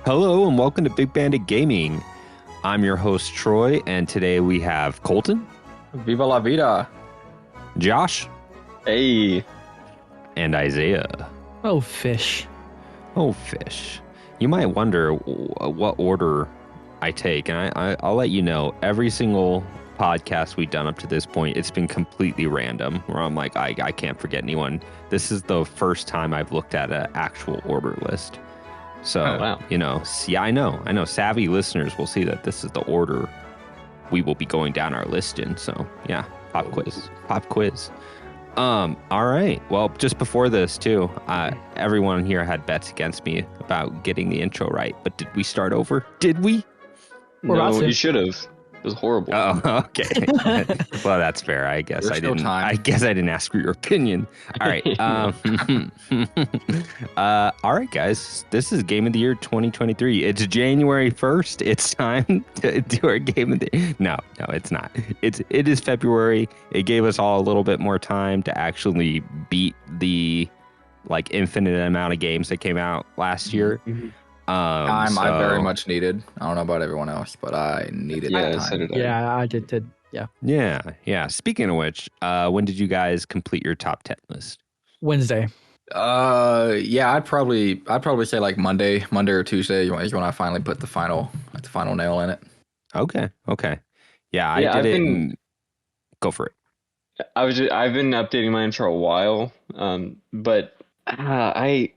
Hello and welcome to Big Bandit Gaming. I'm your host Troy, and today we have Colton, Viva la vida. Josh, Hey. and Izayah. Oh, fish. Oh, fish. You might wonder what order I take, and I'll let you know. Every single podcast we've done up to this point, it's been completely random, where I'm like, I can't forget anyone. This is the first time I've looked at an actual order list. So, wow. I know. Savvy listeners will see that this is the order we will be going down our list in. So, yeah, pop quiz. All right. Well, just before this, too, everyone here had bets against me about getting the intro right. But did we start over? Did we? No, you should have. It was horrible. Oh, okay. Well, that's fair. I guess There's I didn't. no time. I guess I didn't ask for your opinion. All right. All right, guys. This is Game of the Year 2023. It's January 1st. It's time to do our Game of the Year. No, it's not. It is February. It gave us all a little bit more time to actually beat the infinite amount of games that came out last year. Time I very much needed. I don't know about everyone else, but I needed that time. So did I. Yeah, I did. Yeah. Yeah. Speaking of which, when did you guys complete your top 10 list? Wednesday. Yeah, I'd probably say like Monday or Tuesday is when I finally put the final nail in it. Okay. Yeah, I did it. Go for it. I've been updating mine for a while, but I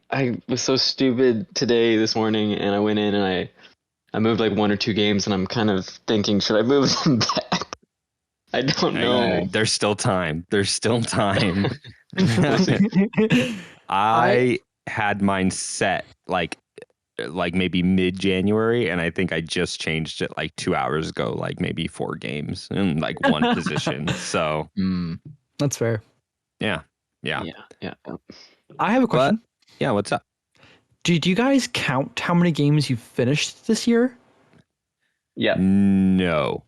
was so stupid this morning, and I went in and I moved like one or two games, and I'm kind of thinking, should I move them back? I don't know. There's still time. I had mine set like maybe mid-January, and I think I just changed it like 2 hours ago, like maybe 4 games in like one position. So That's fair. yeah. I have a question. Yeah, what's up? Did you guys count how many games you finished this year? Yeah. No.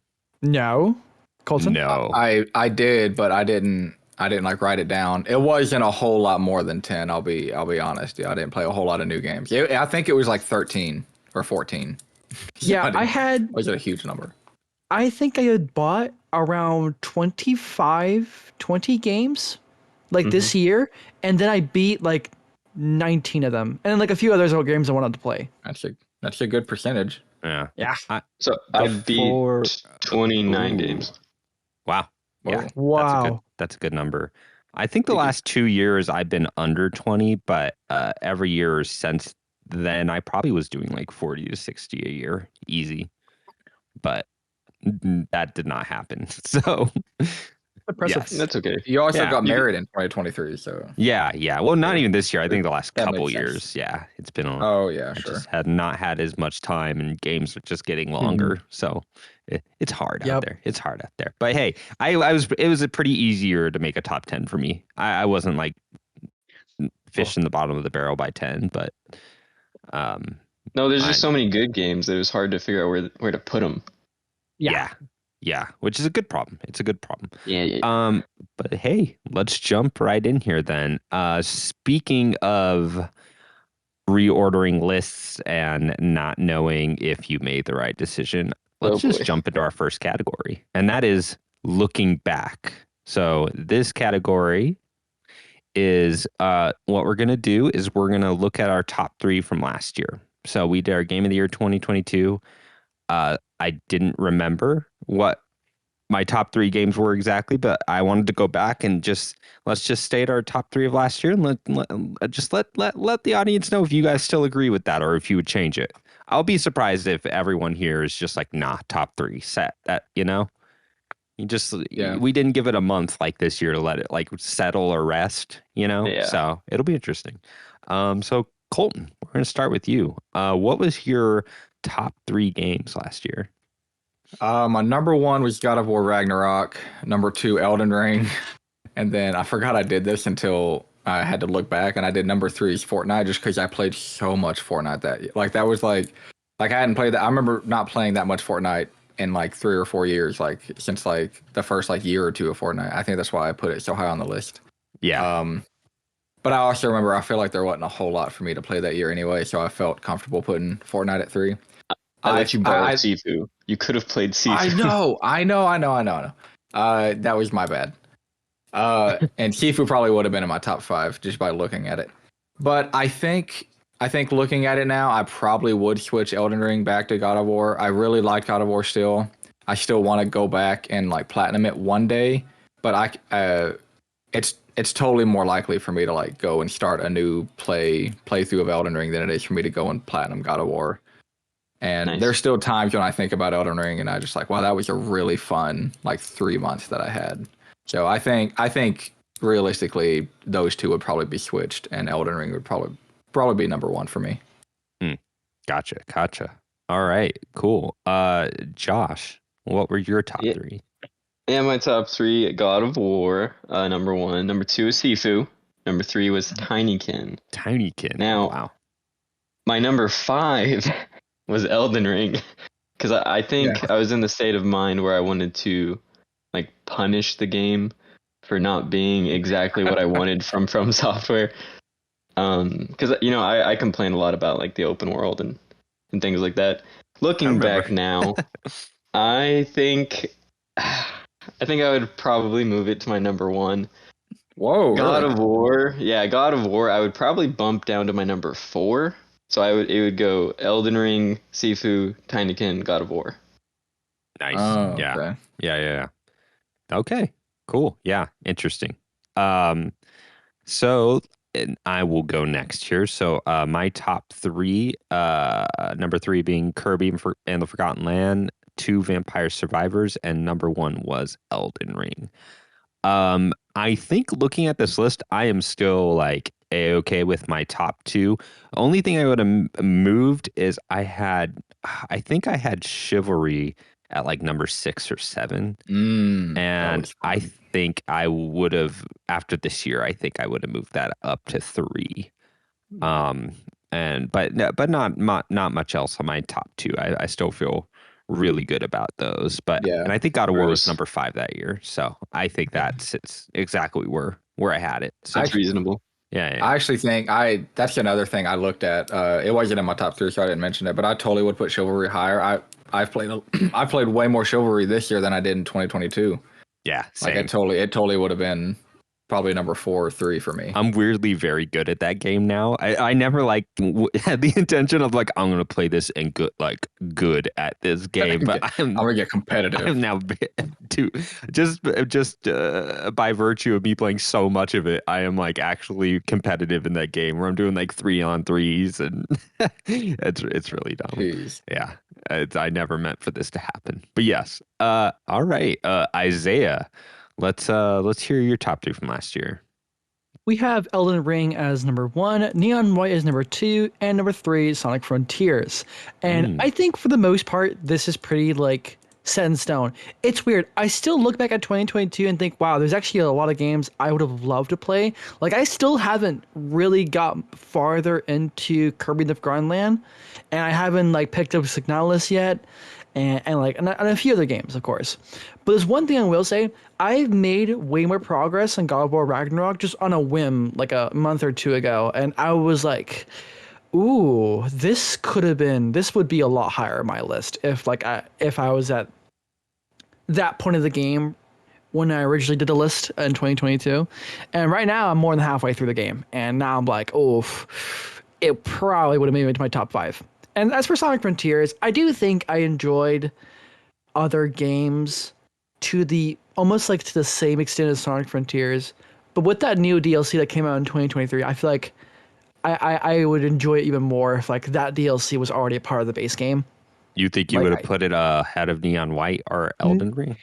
Colton? No. I did, but I didn't like write it down. It wasn't a whole lot more than 10. I'll be honest. Yeah, I didn't play a whole lot of new games. I think it was like 13 or 14. Yeah, Was it a huge number? I think I had bought around 20 games this year, and then I beat like 19 of them, and then like a few others games I wanted to play. That's a good percentage. Yeah. So I beat 29 games. Wow. Yeah. Wow. That's a good number. I think the last 2 years I've been under 20, but every year since then I probably was doing like 40 to 60 a year, easy. But that did not happen. So Impressive. yes. That's okay. You also got married in 2023, so Yeah. Well, not even this year. I think the last That couple makes sense. years. Yeah, it's been. Oh yeah, I sure. just had not had as much time, and games are just getting longer. So it's hard out there. It's hard out there. But hey, it was a pretty easier to make a top 10 for me. I wasn't like fish in the bottom of the barrel by 10, but No, there's just so many good games that it was hard to figure out where to put them. Yeah, which is a good problem. It's a good problem. Yeah. But hey, let's jump right in here then. Speaking of reordering lists and not knowing if you made the right decision, let's just jump into our first category, and that is looking back. So this category is what we're going to do is we're going to look at our top 3 from last year. So we did our Game of the Year 2022. I didn't remember what my top 3 games were exactly, but I wanted to go back and let's just state our top 3 of last year, and let the audience know if you guys still agree with that or if you would change it. I'll be surprised if everyone here is just like, nah, top 3 set. That, you we didn't give it a month like this year to let it like settle or rest, Yeah. So it'll be interesting. So Colton, we're going to start with you. What was your top 3 games last year? My number 1 was God of War Ragnarok. Number 2, Elden Ring. And then I forgot I did this until I had to look back, and I did number 3 is Fortnite, just because I played so much Fortnite that was like I hadn't played that. I remember not playing that much Fortnite in like 3 or 4 years, like since like the first like year or two of Fortnite. I think that's why I put it so high on the list. Yeah. But I also remember I feel like there wasn't a whole lot for me to play that year anyway, so I felt comfortable putting Fortnite at 3. I let you borrow Sifu. You could have played Sifu. I know. That was my bad. And Sifu probably would have been in my top 5 just by looking at it. But I think looking at it now, I probably would switch Elden Ring back to God of War. I really like God of War still. I still want to go back and like platinum it one day, but it's totally more likely for me to like go and start a new playthrough of Elden Ring than it is for me to go and platinum God of War. And there's still times when I think about Elden Ring and I just like, wow, that was a really fun like 3 months that I had. So I think realistically those two would probably be switched, and Elden Ring would probably be number 1 for me. Gotcha. All right, cool. Josh, what were your top 3? Yeah, my top 3: God of War, number 1. Number 2 is Sifu. Number 3 was Tinykin. Now, wow. My number 5 was Elden Ring, because I think I was in the state of mind where I wanted to like punish the game for not being exactly what I wanted from Software. Because I complain a lot about like the open world and things like that. Looking back now, I think I would probably move it to my number 1. Whoa, God really? of War. Yeah, God of War. I would probably bump down to my number 4. So it would go Elden Ring, Sifu, Tinykin, God of War. Nice. Oh, yeah. Okay. Yeah. Okay. Cool. Yeah. Interesting. So and I will go next here. So my top 3, number 3 being Kirby and the Forgotten Land, 2 Vampire Survivors, and number 1 was Elden Ring. I think looking at this list, I am still like okay with my top 2. Only thing I would have moved is I think I had Chivalry at like number 6 or 7. And I think I would have, after this year, I think I would have moved that up to 3. But not much else on my top 2. I still feel really good about those. But and I think God of War was number 5 that year. So I think that sits exactly where I had it. So that's reasonable. Yeah. I actually think that's another thing I looked at. It wasn't in my top 3, so I didn't mention it, but I totally would put Chivalry higher. I've played way more Chivalry this year than I did in 2022. Yeah, same. Like it totally would have been probably number 4 or 3 for me. I'm weirdly very good at that game now. I never like had the intention of like I'm gonna play this and good at this game, but I'm gonna get competitive. I'm now just by virtue of me playing so much of it, I am like actually competitive in that game where I'm doing like 3-on-3s and it's really dumb. Jeez. Yeah, I never meant for this to happen, but yes. All right, Izayah. Let's hear your top 3 from last year. We have Elden Ring as number 1, Neon White as number 2, and number 3, Sonic Frontiers. And I think for the most part, this is pretty like set in stone. It's weird. I still look back at 2022 and think, wow, there's actually a lot of games I would have loved to play. Like I still haven't really got farther into Kirby the Forgotten Land, and I haven't like picked up Signalis yet. And a few other games, of course. But there's one thing I will say, I've made way more progress in God of War Ragnarok just on a whim, like a month or 2 ago. And I was like, ooh, this would be a lot higher on my list if I was at that point of the game when I originally did the list in 2022. And right now I'm more than halfway through the game. And now I'm like, oof, it probably would have made it into my top 5. And as for Sonic Frontiers, I do think I enjoyed other games to the same extent as Sonic Frontiers. But with that new DLC that came out in 2023, I feel like I would enjoy it even more if like that DLC was already a part of the base game. You think you would have put it ahead of Neon White or Elden Ring?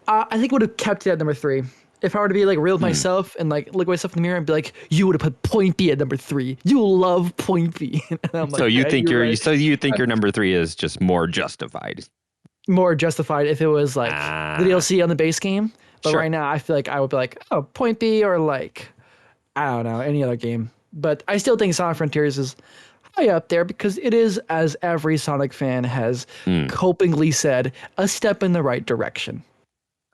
I think I would have kept it at number 3. If I were to be like real with myself and like look at myself in the mirror and be like, you would have put Point B at number 3. You love Point B. So you think your number 3 is just more justified? More justified if it was like the DLC on the base game. But Sure. right now I feel like I would be like, oh, Point B or like, I don't know, any other game. But I still think Sonic Frontiers is high up there because it is, as every Sonic fan has copingly said, a step in the right direction.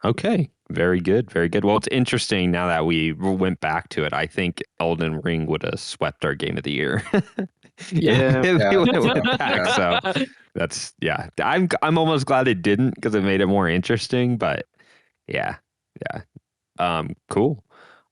Okay. Very good. Very good. Well, it's interesting now that we went back to it. I think Elden Ring would have swept our game of the year. Yeah. If we Yeah, went back. yeah. So that's yeah. I'm almost glad it didn't because it made it more interesting. But yeah, yeah. Cool.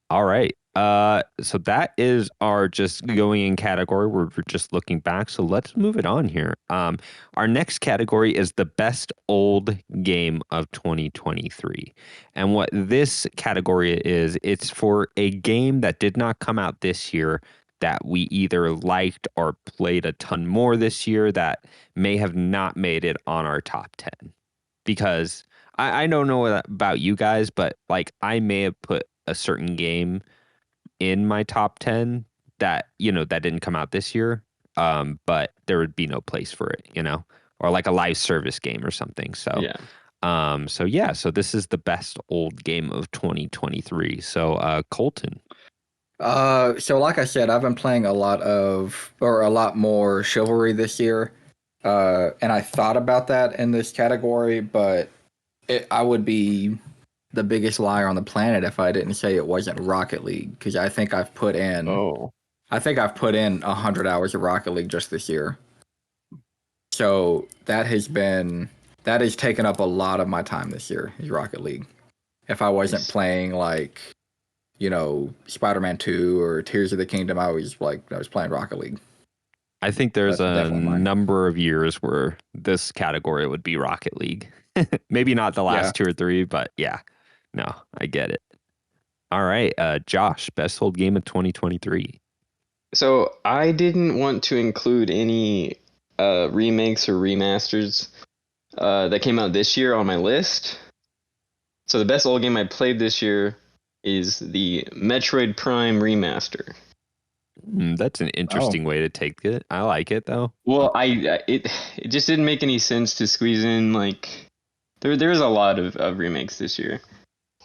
All right. So that is our just going in category. We're just looking back. So let's move it on here. Our next category is the best old game of 2023. And what this category is, it's for a game that did not come out this year that we either liked or played a ton more this year that may have not made it on our top 10. Because I don't know about you guys, but like I may have put a certain game in my top 10 that, that didn't come out this year. But there would be no place for it, or like a live service game or something. So, Yeah. so this is the best old game of 2023. So, Colton. So like I said, I've been playing a lot more Chivalry this year. And I thought about that in this category, but I would be the biggest liar on the planet if I didn't say it wasn't Rocket League, because I think I've put in Oh. 100 hours of Rocket League just this year. So that has taken up a lot of my time this year, is Rocket League. If I wasn't Nice. playing like, Spider-Man 2 or Tears of the Kingdom, I was playing Rocket League. I think there's That's a definitely mine. number of years where this category would be Rocket League. Maybe not the last 2 or 3, but yeah. No, I get it. All right, Josh, best old game of 2023. So I didn't want to include any remakes or remasters that came out this year on my list. So the best old game I played this year is the Metroid Prime remaster. That's an interesting way to take it. I like it though. Well, it just didn't make any sense to squeeze in like there's a lot of remakes this year,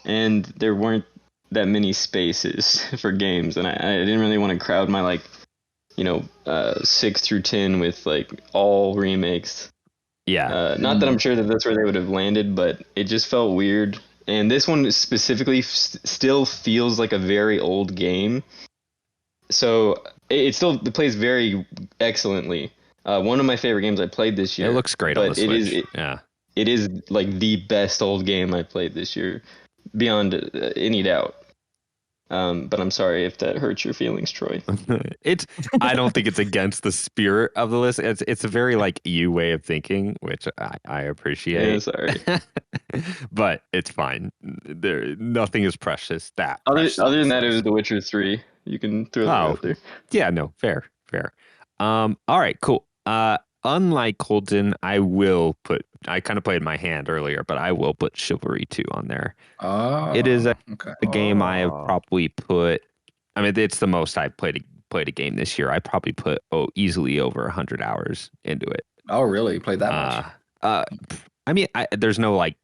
and there weren't that many spaces for games, and I didn't really want to crowd my 6 through 10 with like all remakes. Yeah. Not that I'm sure that that's where they would have landed, but it just felt weird. And this one specifically still feels like a very old game. So it plays very excellently. One of my favorite games I played this year. It looks great on the Switch. Yeah. It is like the best old game I played this year, beyond any doubt. But I'm sorry if that hurts your feelings, Troy. I don't think it's against the spirit of the list. It's a very like you way of thinking, which I appreciate. Yeah, sorry. But it's fine. Nothing is precious. Other than that, it was The Witcher 3. You can throw that out there. Yeah, no, fair. All right, cool. Unlike Colton, I kind of played my hand earlier, but I will put Chivalry 2 on there. Oh, It is a okay. game I have probably put. I mean, it's the most I've played a game this year. I probably put easily over 100 hours into it. Oh, really? You played that much? I mean, there's no like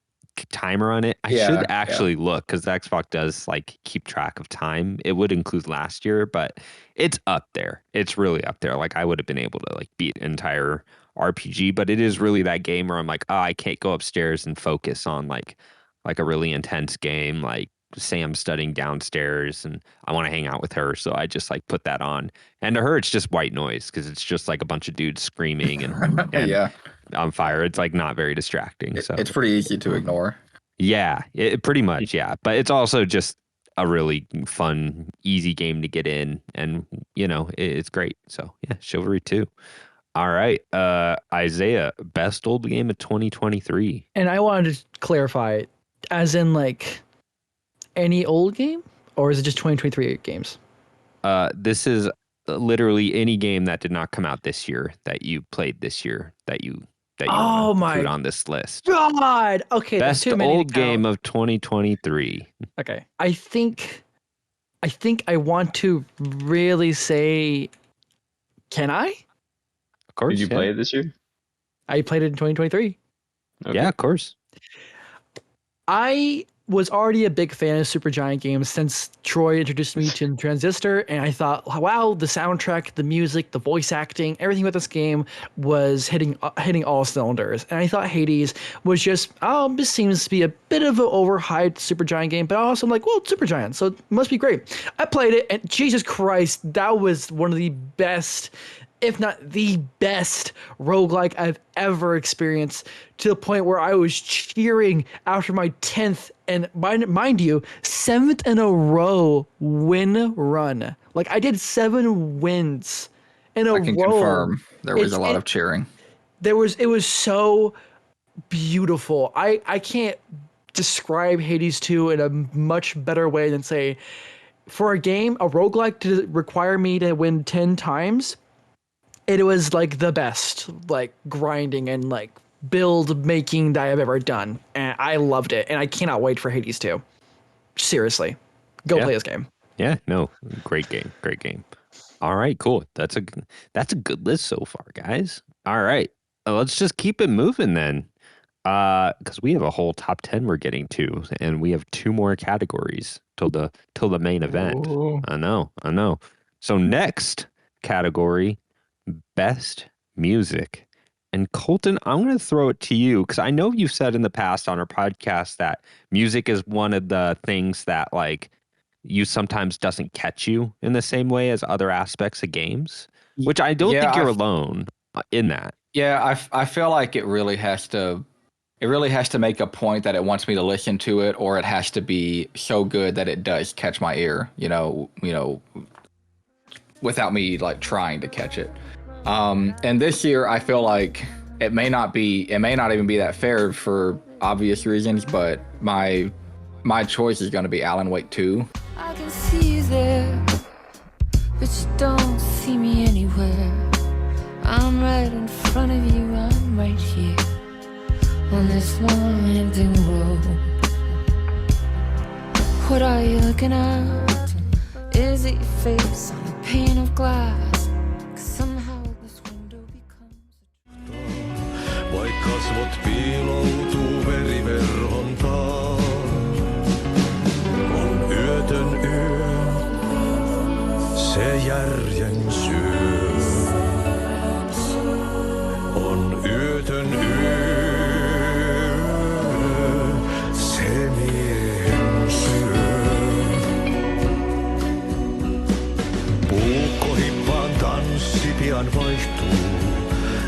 timer on it. I should actually look because the Xbox does like keep track of time. It would include last year, but it's up there. It's really up there. Like I would have been able to like beat an entire RPG, but it is really that game where I'm like, oh, I can't go upstairs and focus on like a really intense game. Like say I'm studying downstairs and I want to hang out with her, so I just like put that on. And to her, it's just white noise because it's just like a bunch of dudes screaming and Yeah. on fire. It's like not very distracting. So It's pretty easy to ignore. yeah, it pretty much, yeah. But it's also just a really fun, easy game to get in, and it's great. So yeah, Chivalry 2. All right, Izayah, best old game of 2023. And I wanted to clarify, as in like any old game, or is it just 2023 games? This is literally any game that did not come out this year that you played this year that you Oh my put on this list. God. Okay, that's Best too many old to count. game of 2023. Okay, I think I want to really say, can I? Of course. Did you play it this year? I played it in 2023. Okay. Yeah, of course. I was already a big fan of Supergiant games since Troy introduced me to Transistor, and I thought, wow, the soundtrack, the music, the voice acting, everything about this game was hitting all cylinders. And I thought Hades was just, this seems to be a bit of an overhyped Supergiant game, but also I'm like, well, it's Supergiant, so it must be great. I played it, and Jesus Christ, that was one of the best, if not the best roguelike I've ever experienced, to the point where I was cheering after my 10th and mind you, 7th in a row win run. Like I did 7 wins in a row. I can confirm there was a lot of cheering. It was so beautiful. I can't describe Hades 2 in a much better way than say, for a roguelike to require me to win 10 times, it was like the best, like grinding and like build making that I've ever done. And I loved it. And I cannot wait for Hades 2. Seriously. Go play this game. Yeah, no. Great game. Great game. All right, cool. That's a good list so far, guys. All right. Let's just keep it moving then. Because we have a whole top 10 we're getting to, and we have 2 more categories till the main event. Ooh. I know. So next category, best music. And Colton, I'm going to throw it to you because I know you've said in the past on our podcast that music is one of the things that like you sometimes doesn't catch you in the same way as other aspects of games, which I don't think you're alone in that. Yeah, I feel like it really has to make a point that it wants me to listen to it, or it has to be so good that it does catch my ear, you know, without me like trying to catch it. And this year I feel like it may not even be that fair for obvious reasons, but my choice is going to be Alan Wake 2. I can see you there, but you don't see me anywhere. I'm right in front of you, I'm right here on this long empty road. What are you looking at? Is it your face on a pane of glass? 'Cause somehow this window becomes Vaikka kasvot piiloutuu veriverhon taa, on yötön yö, se järjen syö. On yötön yö, se miehen syö. Puukkohippaan tanssi pian vaihtuu,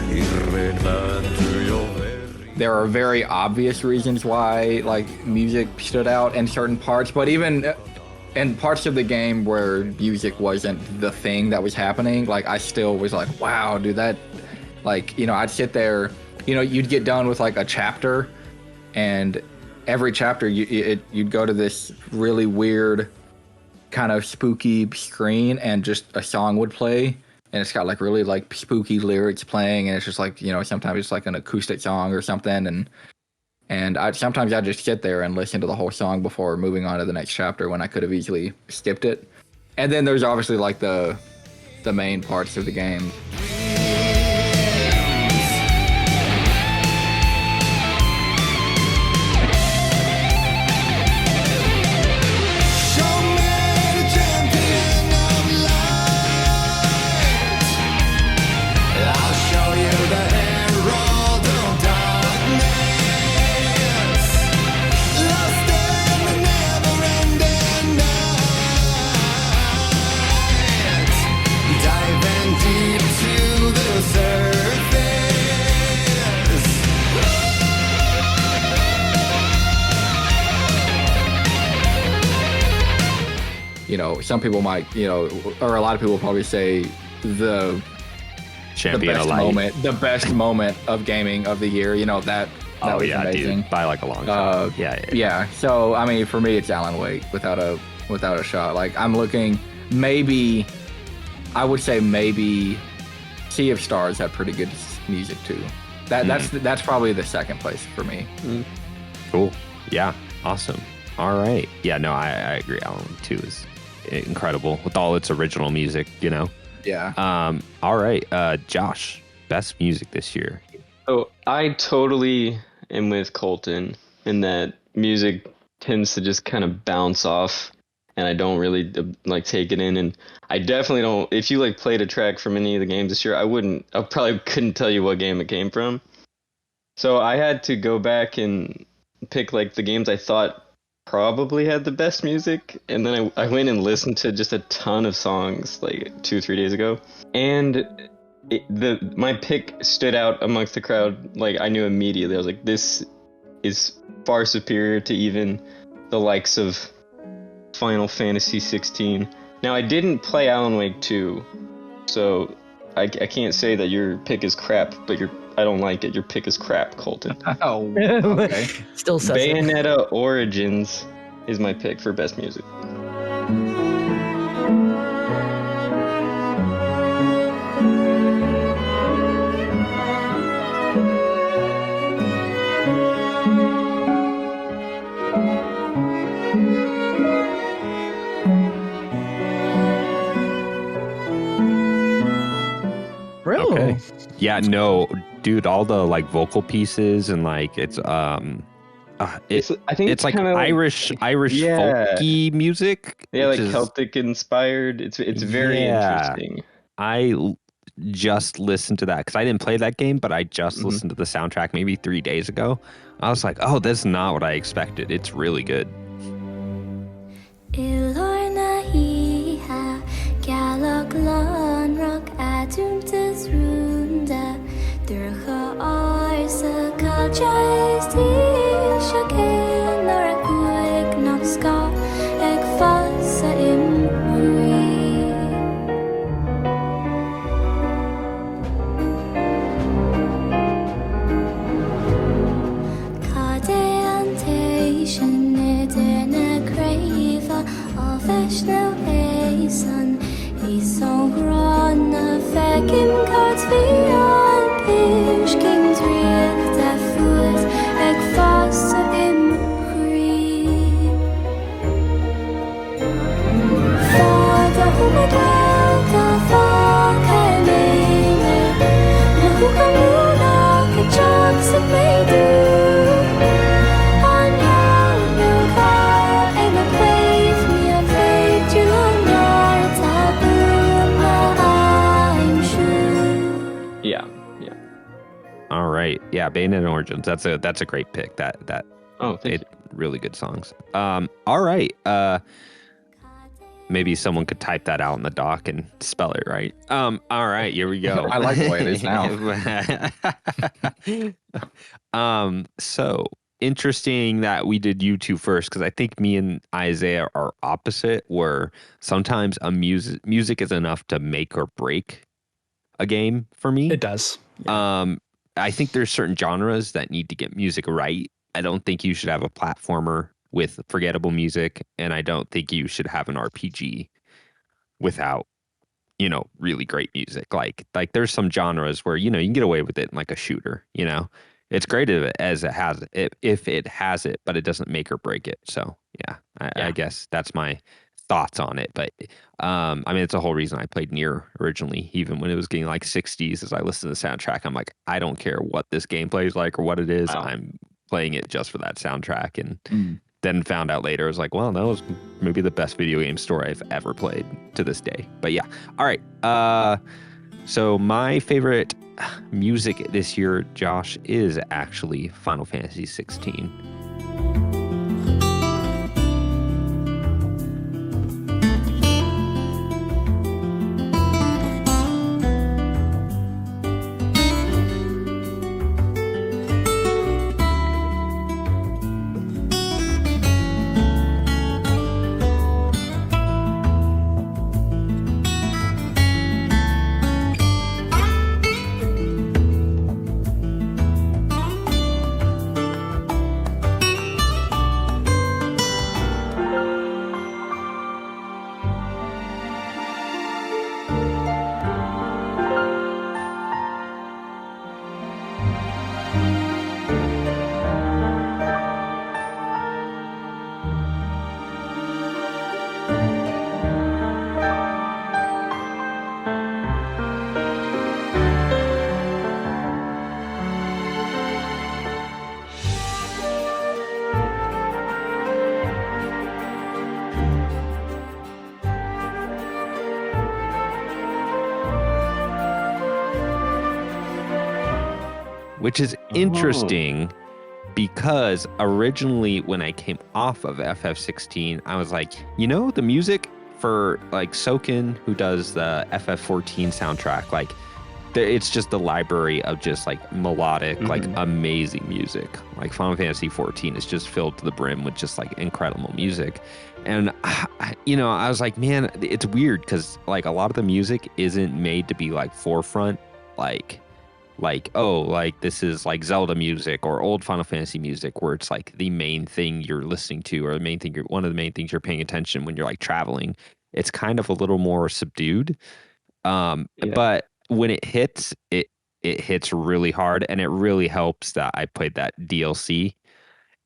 hirveen vääntyy jo veri. There are very obvious reasons why like music stood out in certain parts, but even in parts of the game where music wasn't the thing that was happening, like I still was like, wow, dude, that, like, you know, I'd sit there, you know, you'd get done with like a chapter, and every chapter you'd go to this really weird kind of spooky screen, and just a song would play, and it's got like really like spooky lyrics playing, and it's just like, you know, sometimes it's like an acoustic song or something, and sometimes I'd just sit there and listen to the whole song before moving on to the next chapter when I could have easily skipped it. And then there's obviously like the main parts of the game. You know, some people might, you know, or a lot of people probably say the best moment of gaming of the year. You know, that was amazing. Dude, by like a long shot. Yeah. So I mean, for me, it's Alan Wake without a shot. Like I'm looking, I would say maybe Sea of Stars had pretty good music too. That's probably the second place for me. Cool. Yeah. Awesome. All right. Yeah. No, I agree. Alan Wake 2 is incredible with all its original music, you know. Yeah. All right, Josh, best music this year. Oh, I totally am with Colton in that music tends to just kind of bounce off, and I don't really like take it in. And I definitely don't. If you like played a track from any of the games this year, I probably couldn't tell you what game it came from. So I had to go back and pick like the games I thought probably had the best music, and then I went and listened to just a ton of songs like 2-3 days ago, and my pick stood out amongst the crowd. Like I knew immediately, I was like, this is far superior to even the likes of Final Fantasy 16. Now I didn't play Alan Wake 2, so I can't say that your pick is crap, but I don't like it. Your pick is crap, Colton. Oh, okay. Still says it. Bayonetta Origins is my pick for best music. Really? Okay. Yeah, no, dude, all the like vocal pieces and like it's I think it's like kinda Irish Yeah. folky music. Yeah, which like is- Celtic inspired. It's very Yeah. interesting. Just listened to that because I didn't play that game, but I just Mhm. listened to the soundtrack maybe 3 days ago. I was like, oh, that's not what I expected. It's really good. Ilorna hiha galok lon rock adjuntas runda durcha arsa kalchais til shaken or a quick not ska ek fassa imri Cadeantation edena crava of Vishnu Ason he's so run a feckim cards beyond Pish King's real that foot ek fassa imri Father who the fall came who come you the jobs that may do Yeah. All right. Yeah, Bayonetta Origins. That's a great pick. That Oh, thank you. really good songs. All right. Maybe someone could type that out in the doc and spell it right. All right, here we go. I like the way it is now. So interesting that we did you two first, because I think me and Izayah are opposite, where sometimes music is enough to make or break a game for me. It does. Yeah. I think there's certain genres that need to get music right. I don't think you should have a platformer with forgettable music, and I don't think you should have an RPG without, really great music. Like there's some genres where, you can get away with it in like a shooter, It's great if it has it, but it doesn't make or break it. So yeah, I guess that's my thoughts on it. But it's the whole reason I played Nier originally, even when it was getting like 60s. As I listened to the soundtrack, I'm like, I don't care what this game plays like or what it is. Wow. I'm playing it just for that soundtrack. And then found out later, I was like, well, that was maybe the best video game story I've ever played to this day. But yeah, all right. So my favorite music this year, Josh, is actually Final Fantasy 16. which is interesting because originally when I came off of FF16, I was like, the music for like Soken, who does the FF14 soundtrack, like it's just the library of just like melodic, like amazing music. Like Final Fantasy 14 is just filled to the brim with just like incredible music. And, I was like, man, it's weird because like a lot of the music isn't made to be like forefront, like, this is like Zelda music or old Final Fantasy music where it's like the main thing you're listening to or the main thing one of the main things you're paying attention when you're like traveling. It's kind of a little more subdued. But when it hits, it hits really hard, and it really helps that I played that DLC.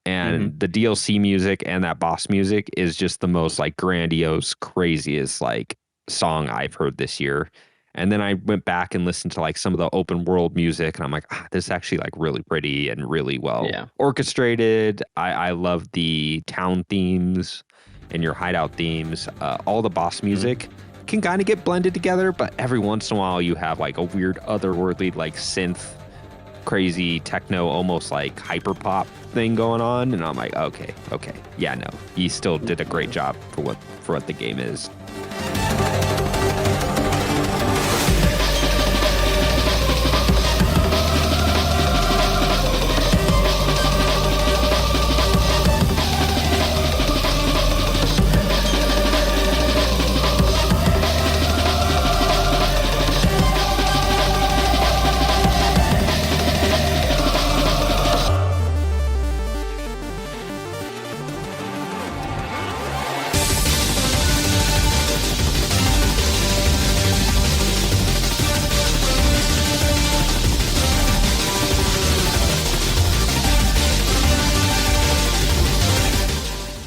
And the DLC music and that boss music is just the most like grandiose, craziest like song I've heard this year. And then I went back and listened to like some of the open world music, and I'm like, this is actually like really pretty and really well orchestrated. I love the town themes and your hideout themes. All the boss music can kind of get blended together, but every once in a while you have like a weird otherworldly like synth, crazy techno, almost like hyper pop thing going on, and I'm like, okay, yeah, no, you still did a great job for what the game is.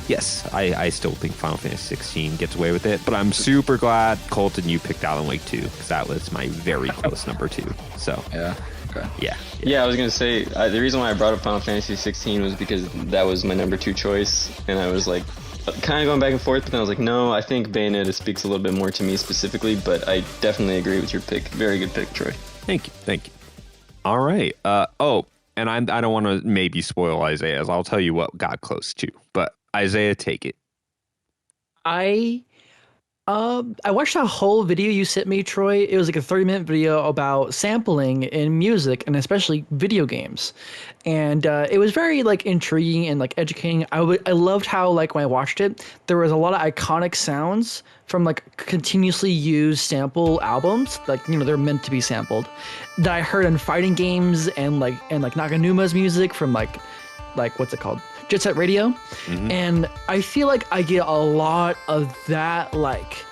Yes, I still think Final Fantasy 16 gets away with it, but I'm super glad, Colton, you picked Alan Wake 2, because that was my very close number 2. So yeah, okay. Yeah, I was gonna say the reason why I brought up Final Fantasy 16 was because that was my number 2 choice, and I was like kind of going back and forth, but then I was like, no, I think Bayonetta speaks a little bit more to me specifically, but I definitely agree with your pick. Very good pick, Troy. Thank you. All right. And I don't want to maybe spoil Izayah's. I'll tell you what got close to, but Izayah, take it. I watched that whole video you sent me, Troy. It was like a 30-minute video about sampling in music and especially video games, and it was very like intriguing and like educating. I loved how like when I watched it, there was a lot of iconic sounds from like continuously used sample albums, like they're meant to be sampled, that I heard in fighting games and like Nakanuma's music from like what's it called? Jet Set Radio. And I feel like I get a lot of that like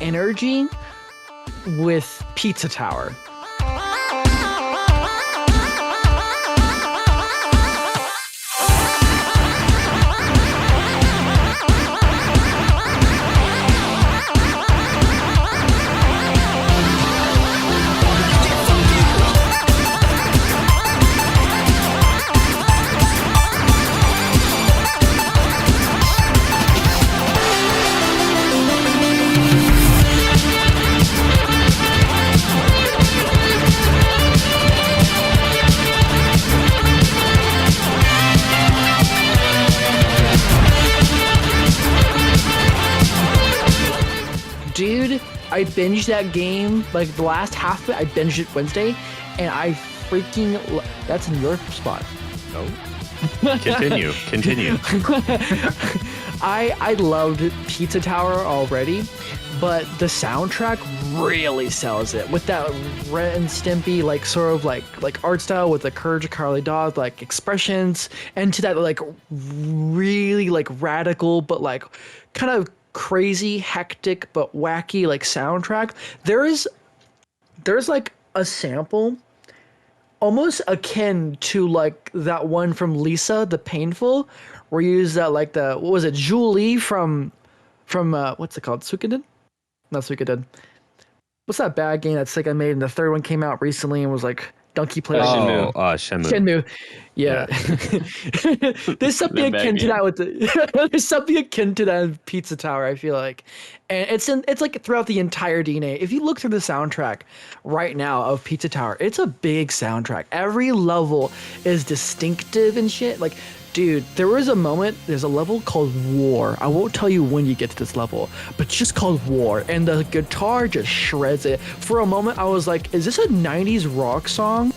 energy with Pizza Tower. Dude, I binged that game, like the last half of it, I binged it Wednesday, and I freaking, that's in your spot. Oh. Continue. I loved Pizza Tower already, but the soundtrack really sells it with that Ren and Stimpy like sort of like art style with the Courage of Carly Dog like expressions, and to that like really like radical but like kind of crazy, hectic but wacky like soundtrack. There's like a sample almost akin to like that one from Lisa the Painful, where you use that like the, what was it, Julie from what's it called, Suikoden? Not Suikoden. What's that bad game that Sega made and the third one came out recently and was like Donkey player. Shenmue. Shenmue. Shenmue. Yeah. There's something That akin to game. that with the there's something akin to that in Pizza Tower, I feel like. And it's like throughout the entire DNA. If you look through the soundtrack right now of Pizza Tower, it's a big soundtrack. Every level is distinctive and shit. Like, dude, there's a level called War. I won't tell you when you get to this level, but it's just called War. And the guitar just shreds it. For a moment, I was like, is this a 90s rock song?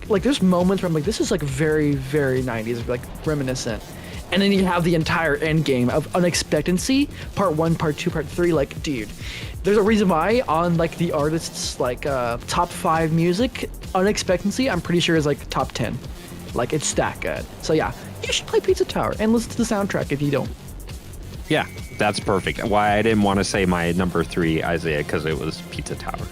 Like, there's moments where I'm like, this is like very, very 90s, like reminiscent. And then you have the entire end game of Unexpectancy, part 1, part 2, part 3. Like, dude, there's a reason why on like the artists like top 5 music, Unexpectancy, I'm pretty sure is like top 10. Like, it's that good. So yeah, you should play Pizza Tower and listen to the soundtrack if you don't. Yeah, that's perfect. Why I didn't want to say my number 3, Izayah, because it was Pizza Tower.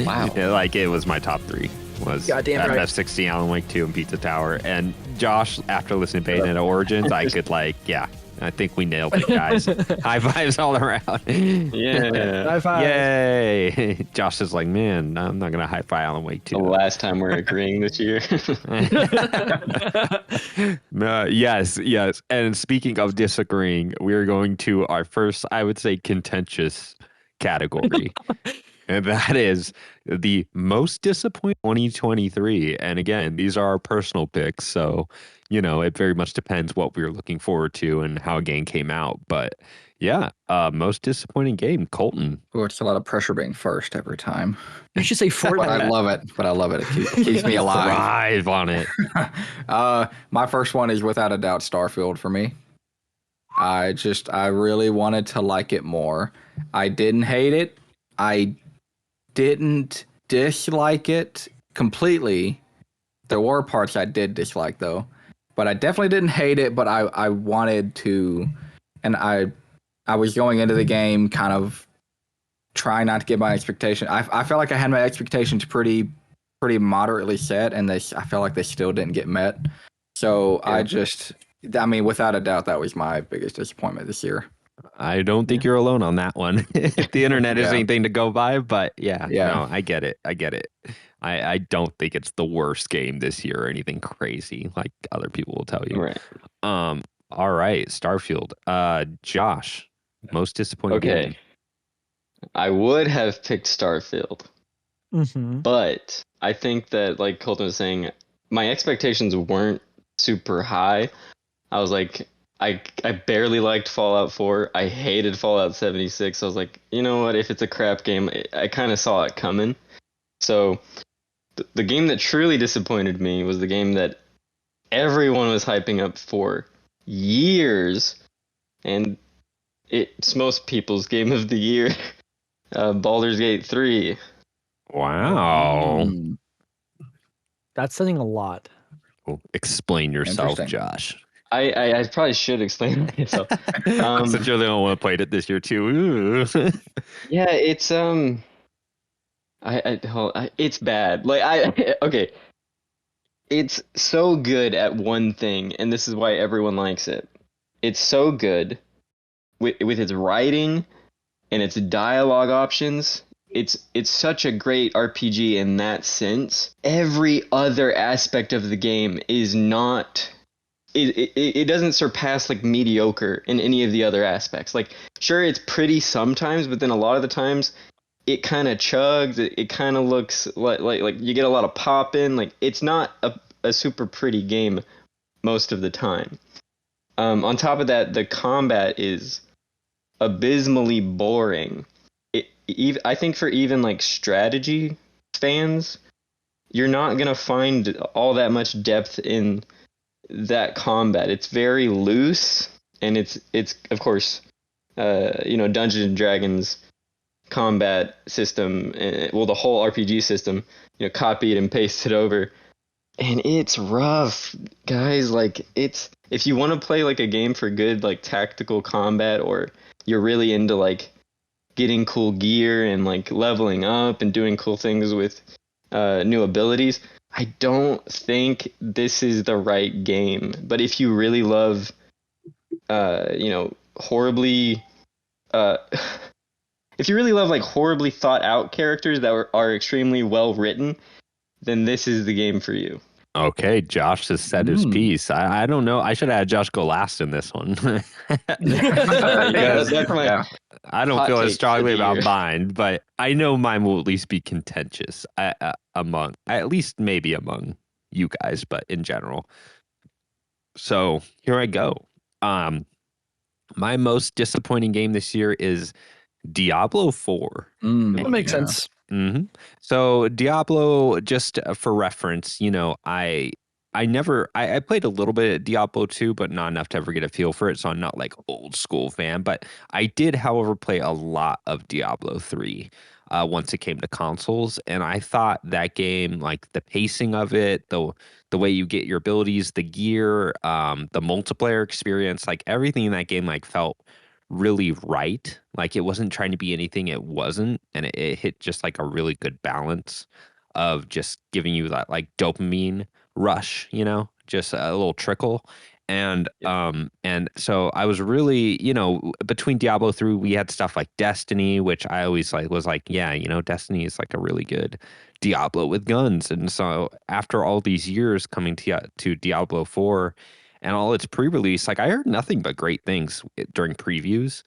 Wow. Like, it was my top 3. Was Goddamn right. FF16, Alan Wake 2, and Pizza Tower. And Josh, after listening to Bayonetta Origins, I could I think we nailed it, guys. High fives all around. Yeah. High five. Yay. Josh is like, man, I'm not going to high five Alan Wake 2. The last time we're agreeing this year. Yes. And speaking of disagreeing, we're going to our first, I would say, contentious category. And that is the most disappointing 2023. And again, these are our personal picks. So, it very much depends what we were looking forward to and how a game came out. But yeah, most disappointing game, Colton. Oh, it's a lot of pressure being first every time. You should say But I Fortnite. love it. It keeps me alive. Thrive on it. My first one is without a doubt Starfield for me. I really wanted to like it more. I didn't hate it. I didn't dislike it completely. There were parts I did dislike though, but I definitely didn't hate it. But I wanted to, and I was going into the game kind of trying not to get my expectation. I felt like I had my expectations pretty moderately set, and I felt like they still didn't get met. So yeah. Without a doubt, that was my biggest disappointment this year. I don't think you're alone on that one. If the internet is Yeah. anything to go by, but Yeah. no, I get it. I don't think it's the worst game this year or anything crazy like other people will tell you. Right. All right, Starfield. Josh, most disappointing Okay. game. I would have picked Starfield, Mm-hmm. but I think that, like Colton was saying, my expectations weren't super high. I was like, I barely liked Fallout 4. I hated Fallout 76. I was like, you know what? If it's a crap game, I kind of saw it coming. So the game that truly disappointed me was the game that everyone was hyping up for years, and it's most people's game of the year, Baldur's Gate 3. Wow. Mm. That's saying a lot. Explain yourself, Interesting. Josh. I probably should explain myself. Since you're the only one who played it this year too. Ooh. Yeah, it's it's bad. Okay. It's so good at one thing, and this is why everyone likes it. It's so good with its writing and its dialogue options. It's such a great RPG in that sense. Every other aspect of the game is not it doesn't surpass like mediocre in any of the other aspects. Like, sure, it's pretty sometimes, but then a lot of the times it kind of chugs. It kind of looks like you get a lot of pop in. Like, it's not a super pretty game most of the time. On top of that, the combat is abysmally boring. I think for even like strategy fans, you're not gonna find all that much depth in that combat. It's very loose, and it's of course, Dungeons and Dragons combat system. Well, the whole RPG system, copied and pasted over, and it's rough, guys. Like, if you want to play like a game for good like tactical combat, or you're really into like getting cool gear and like leveling up and doing cool things with new abilities, I don't think this is the right game. But if you really love, horribly, if you really love like horribly thought out characters that are extremely well written, then this is the game for you. Okay, Josh has said his piece. I don't know. I should have had Josh go last in this one. That's my I don't hot feel as take strongly of the about year. mine, but I know mine will at least be contentious among, at least maybe among you guys, but in general. So here I go. My most disappointing game this year is Diablo 4. That makes sense. Mm-hmm. So Diablo, just for reference, I played a little bit at Diablo 2, but not enough to ever get a feel for it. So I'm not like old school fan, but I did, however, play a lot of Diablo 3 once it came to consoles. And I thought that game, like the pacing of it, the way you get your abilities, the gear, the multiplayer experience, like everything in that game, like felt really right. Like it wasn't trying to be anything it wasn't, and it hit just like a really good balance of just giving you that like dopamine rush, just a little trickle. And so I was really, between Diablo 3, we had stuff like Destiny, which I always like was like, yeah, Destiny is like a really good Diablo with guns. And so after all these years coming to Diablo 4 and all its pre-release, like I heard nothing but great things during previews.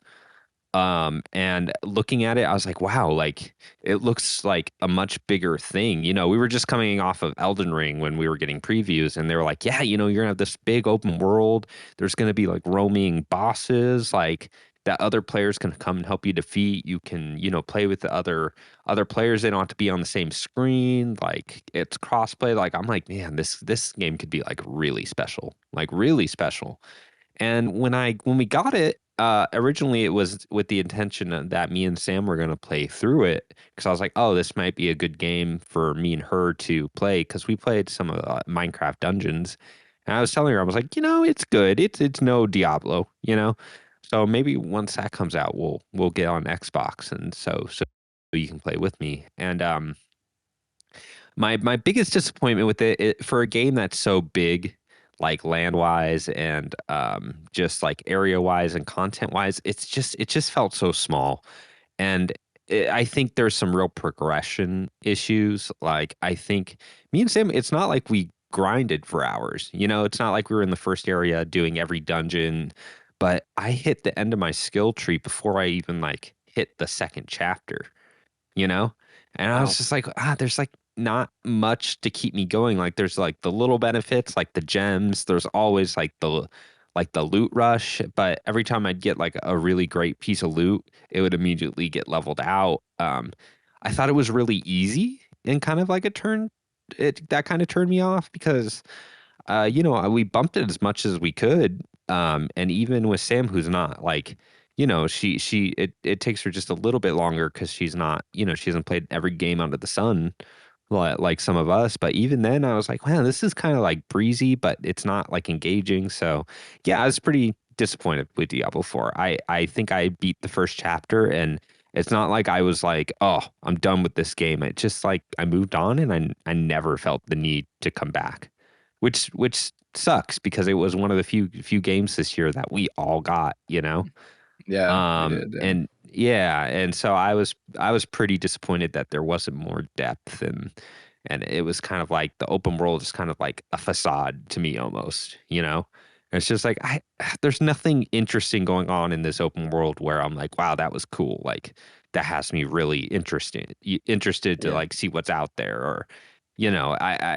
And looking at it, I was like, wow, like it looks like a much bigger thing. We were just coming off of Elden Ring when we were getting previews, and they were like, yeah, you're gonna have this big open world. There's gonna be like roaming bosses, like that other players can come and help you defeat. You can, play with the other players. They don't have to be on the same screen. Like it's crossplay. Like I'm like, man, this game could be like really special, like really special. And when we got it, originally it was with the intention that me and Sam were gonna play through it, because I was like, oh, this might be a good game for me and her to play, because we played some of Minecraft Dungeons, and I was telling her, I was like, it's good. It's no Diablo, So maybe once that comes out, we'll get on Xbox, and so you can play with me. And my biggest disappointment with it for a game that's so big, like land wise and just like area wise and content wise, it just felt so small. And I think there's some real progression issues. Like I think me and Sam, it's not like we grinded for hours. It's not like we were in the first area doing every dungeon, but I hit the end of my skill tree before I even like hit the second chapter, you know? And I was just like, there's like not much to keep me going. Like there's like the little benefits, like the gems. There's always like the loot rush, but every time I'd get like a really great piece of loot, it would immediately get leveled out. I thought it was really easy, and kind of like that kind of turned me off, because we bumped it as much as we could. And even with Sam, who's not like, it takes her just a little bit longer, because she's not, she hasn't played every game under the sun like some of us. But even then, I was like, man, this is kind of like breezy, but it's not like engaging. So yeah, I was pretty disappointed with Diablo 4. I think I beat the first chapter, and it's not like I was like, oh, I'm done with this game. It just like I moved on, and I never felt the need to come back, which sucks, because it was one of the few games this year that we all got, Yeah, we did, yeah. And yeah, and so I was pretty disappointed that there wasn't more depth, and it was kind of like the open world is kind of like a facade to me almost, It's just like there's nothing interesting going on in this open world where I'm like, wow, that was cool. Like that has me really interested to like see what's out there, or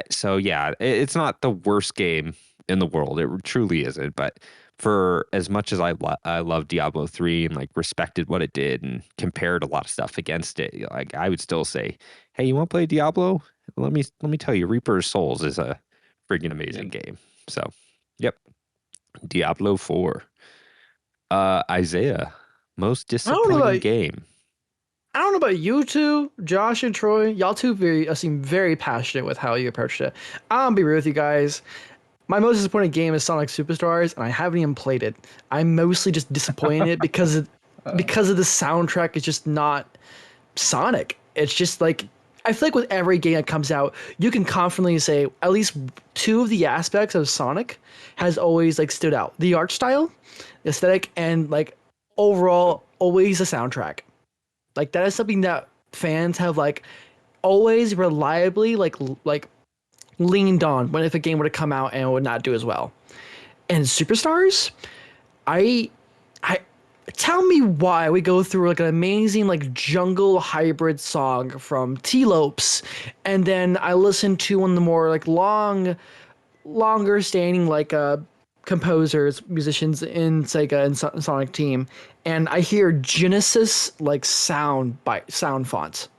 so yeah, it's not the worst game in the world. It truly isn't. But for as much as I love Diablo 3 and like respected what it did and compared a lot of stuff against it, like I would still say, hey, you want to play Diablo? Let me tell you, Reaper of Souls is a freaking amazing game. So, yep. Diablo 4. Izayah, most disappointing game. I don't know about you two, Josh and Troy. Y'all two seem very passionate with how you approached it. I'll be real with you guys. My most disappointing game is Sonic Superstars, and I haven't even played it. I'm mostly just disappointed because of the soundtrack. It's just not Sonic. It's just like, I feel like with every game that comes out, you can confidently say at least two of the aspects of Sonic has always like stood out: the art style, the aesthetic, and like overall always the soundtrack. Like that is something that fans have like always reliably like leaned on when if a game were to come out and it would not do as well. And Superstars, I tell me why we go through like an amazing like jungle hybrid song from T-Lopes, and then I listen to one of the more like longer standing like composers, musicians in Sega and Sonic Team, and I hear Genesis like sound fonts.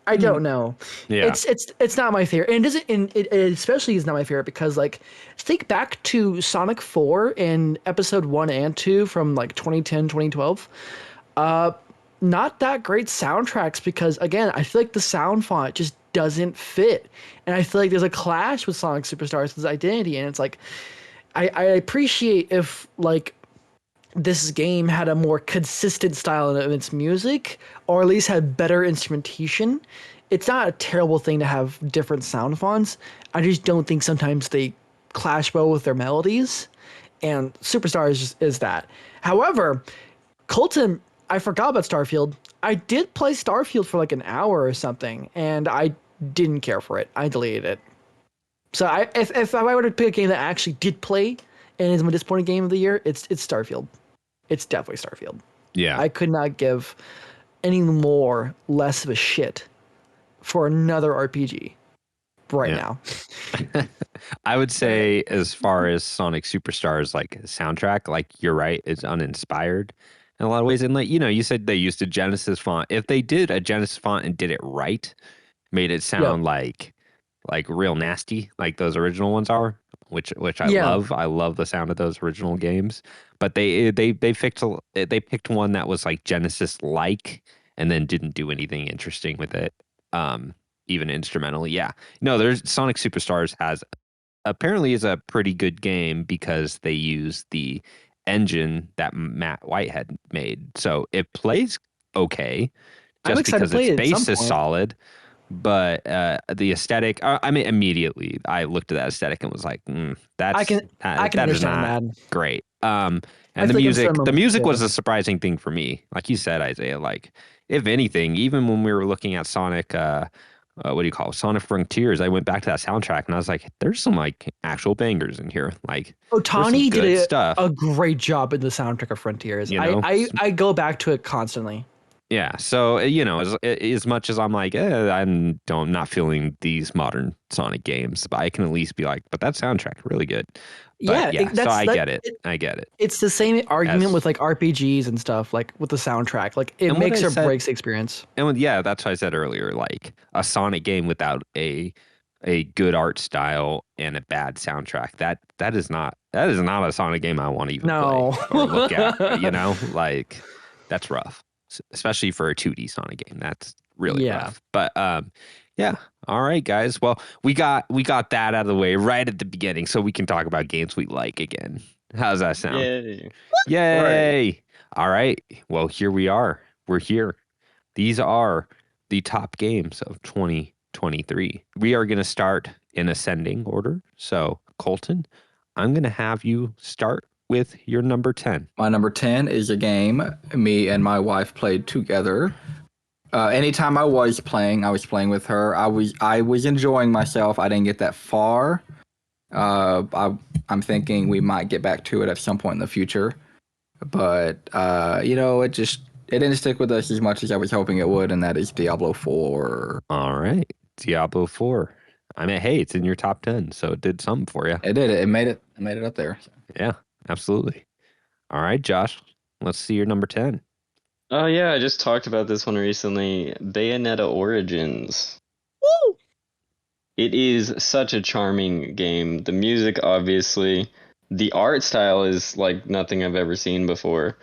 I don't know. Yeah. It's not my favorite. And it especially is not my favorite because like think back to Sonic 4 in episode 1 and 2 from like 2010, 2012. Not that great soundtracks because again, I feel like the sound font just doesn't fit. And I feel like there's a clash with Sonic Superstars' identity, and it's like I appreciate if like this game had a more consistent style of its music, or at least had better instrumentation. It's not a terrible thing to have different sound fonts. I just don't think sometimes they clash well with their melodies, and Superstars is that. However, Colton, I forgot about Starfield. I did play Starfield for like an hour or something, and I didn't care for it. I deleted it. So if I were to pick a game that I actually did play and is my disappointing game of the year, it's Starfield. It's definitely Starfield. Yeah. I could not give any less of a shit for another RPG right now. I would say as far as Sonic Superstars, like soundtrack, like you're right, it's uninspired in a lot of ways. And like, you said they used a Genesis font. If they did a Genesis font and did it right, made it sound like real nasty, like those original ones are, which I love. I love the sound of those original games. But they picked one that was like Genesis like, and then didn't do anything interesting with it, even instrumentally. Yeah, no, there's Sonic Superstars apparently is a pretty good game because they use the engine that Matt Whitehead made, so it plays okay, just because its base is solid. But the aesthetic, I mean, immediately I looked at that aesthetic and was like, I can understand that. Great. And the music was a surprising thing for me. Like you said, Izayah, like if anything, even when we were looking at Sonic, what do you call it? Sonic Frontiers, I went back to that soundtrack and I was like, there's some like actual bangers in here. Like Otani did a great job in the soundtrack of Frontiers. I go back to it constantly. Yeah, so as much as I'm like, I'm not feeling these modern Sonic games, but I can at least be like, but that soundtrack really good. But so I get it. I get it. It's the same argument with like RPGs and stuff, like with the soundtrack. Like it makes or breaks the experience. And that's what I said earlier. Like a Sonic game without a good art style and a bad soundtrack, that is not a Sonic game I want to even play or look at. Like that's rough. Especially for a 2D Sonic game. That's really rough. But yeah. All right, guys. Well, we got that out of the way right at the beginning, so we can talk about games we like again. How's that sound? Yay. All right. Well, here we are. We're here. These are the top games of 2023. We are going to start in ascending order. So, Colton, I'm going to have you start with your number 10. My number 10 is a game me and my wife played together. Anytime I was playing with her. I was enjoying myself. I didn't get that far, I'm thinking we might get back to it at some point in the future, but it didn't stick with us as much as I was hoping it would, and that is Diablo 4. All right. Diablo 4. I mean, hey, it's in your top 10, so it did something for you. It did. It made it up there. Yeah, absolutely. All right, Josh, let's see your number 10. Oh yeah, I just talked about this one recently. Bayonetta Origins. Woo! It is such a charming game. The music, obviously. The art style is like nothing I've ever seen before.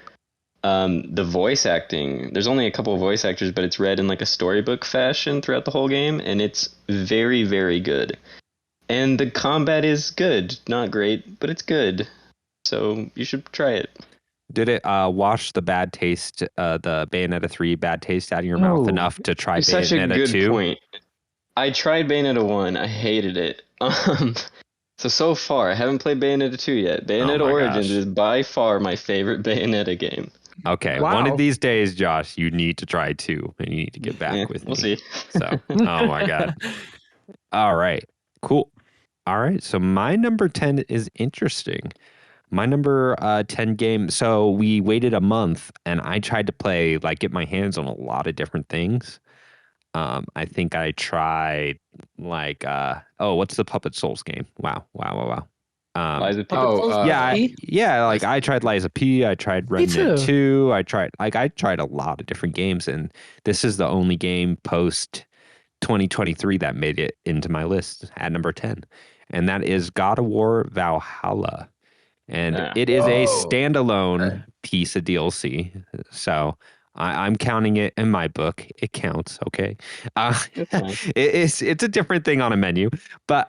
The voice acting, there's only a couple of voice actors, but it's read in like a storybook fashion throughout the whole game, and it's very, very good. And the combat is good. Not great, but it's good. So you should try it. Did it wash the bad taste, the Bayonetta 3 bad taste out of your mouth enough to try It's such a Bayonetta good 2? point. I tried Bayonetta 1. I hated it. So far, I haven't played Bayonetta 2 yet. Bayonetta my Origins gosh. is by far my favorite Bayonetta game. Okay, Wow. one of these days, Josh, you need to try 2, and you need to get back with me. We'll see. So, oh my God. All right, cool. All right, so my number 10 is interesting. My number 10 game. So we waited a month, and I tried to play, like, get my hands on a lot of different things. I think I tried, like, what's the Puppet Souls game? Wow. Liza P. Like I tried Liza P. I tried Remnant 2. I tried a lot of different games, and this is the only game post 2023 that made it into my list at number 10, and that is God of War Valhalla. And it is a standalone piece of DLC. So I'm counting it in my book. It counts, okay? It's a different thing on a menu. But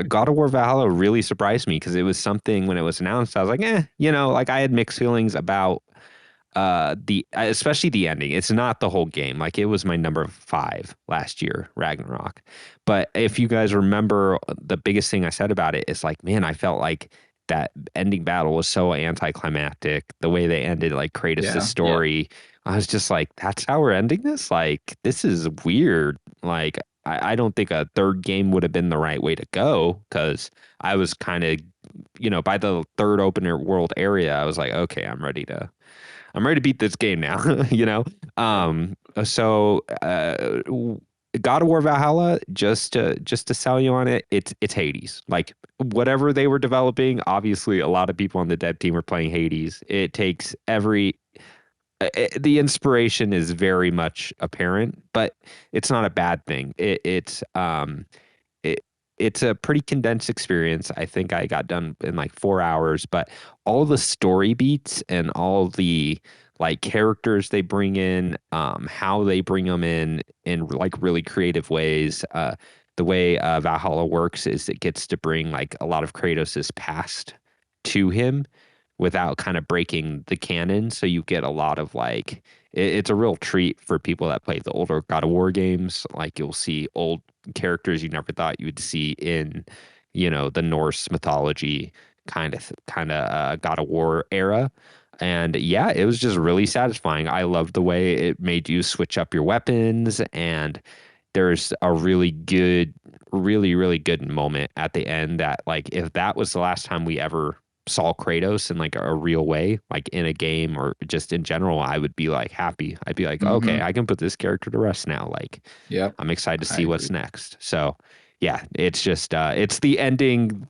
God of War Valhalla really surprised me because it was something when it was announced, I was like, like I had mixed feelings about especially the ending. It's not the whole game. Like it was my number 5 last year, Ragnarok. But if you guys remember, the biggest thing I said about it is like, man, I felt like that ending battle was so anticlimactic. The way they ended like Kratos' story, I was just like, that's how we're ending this? Like, this is weird. Like, I don't think a third game would have been the right way to go because I was kind of, by the third open world area, I was like, okay, I'm ready to beat this game now, So God of War Valhalla, just to sell you on it, it's Hades. Like whatever they were developing, obviously a lot of people on the dev team were playing Hades. It takes the inspiration is very much apparent, but it's not a bad thing. It's a pretty condensed experience. I think I got done in like 4 hours, but all the story beats and all the like characters they bring in, how they bring them in like really creative ways. The way Valhalla works is it gets to bring like a lot of Kratos' past to him without kind of breaking the canon. So you get a lot of like, it's a real treat for people that play the older God of War games. Like you'll see old characters you never thought you would see in, the Norse mythology kind of God of War era. And yeah, it was just really satisfying. I loved the way it made you switch up your weapons, and there's a really good, really, really good moment at the end that like, if that was the last time we ever saw Kratos in like a real way, like in a game or just in general, I would be like happy. I'd be like, okay, I can put this character to rest now. Like, I'm excited to see what's next. So yeah, it's just, it's the ending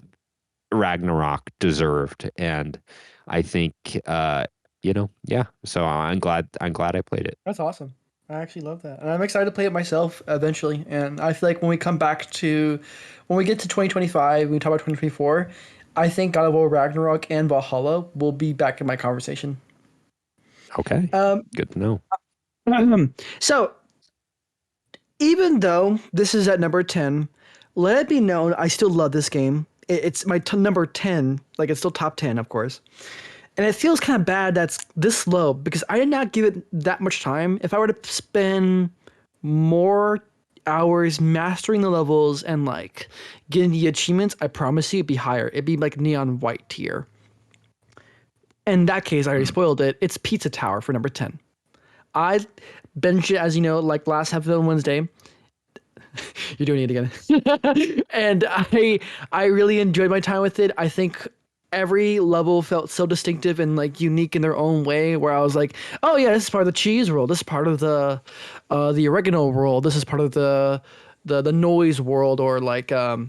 Ragnarok deserved. And I think, so I'm glad I played it. That's awesome. I actually love that. And I'm excited to play it myself eventually. And I feel like when we get to 2025, we talk about 2024, I think God of War Ragnarok and Valhalla will be back in my conversation. Okay. Good to know. So, even though this is at number 10, let it be known I still love this game. It's my number 10. Like, it's still top 10, of course. And it feels kind of bad that's this low because I did not give it that much time. If I were to spend more hours mastering the levels and like getting the achievements, I promise you it'd be higher. It'd be like neon white tier. In that case, I already spoiled it. It's Pizza Tower for number 10. I benched it, as you know, like last episode on Wednesday. You're doing it again. And I really enjoyed my time with it. I think every level felt so distinctive and like unique in their own way, where I was like, oh yeah, this is part of the cheese world, this is part of the oregano world, this is part of the noise world, or like the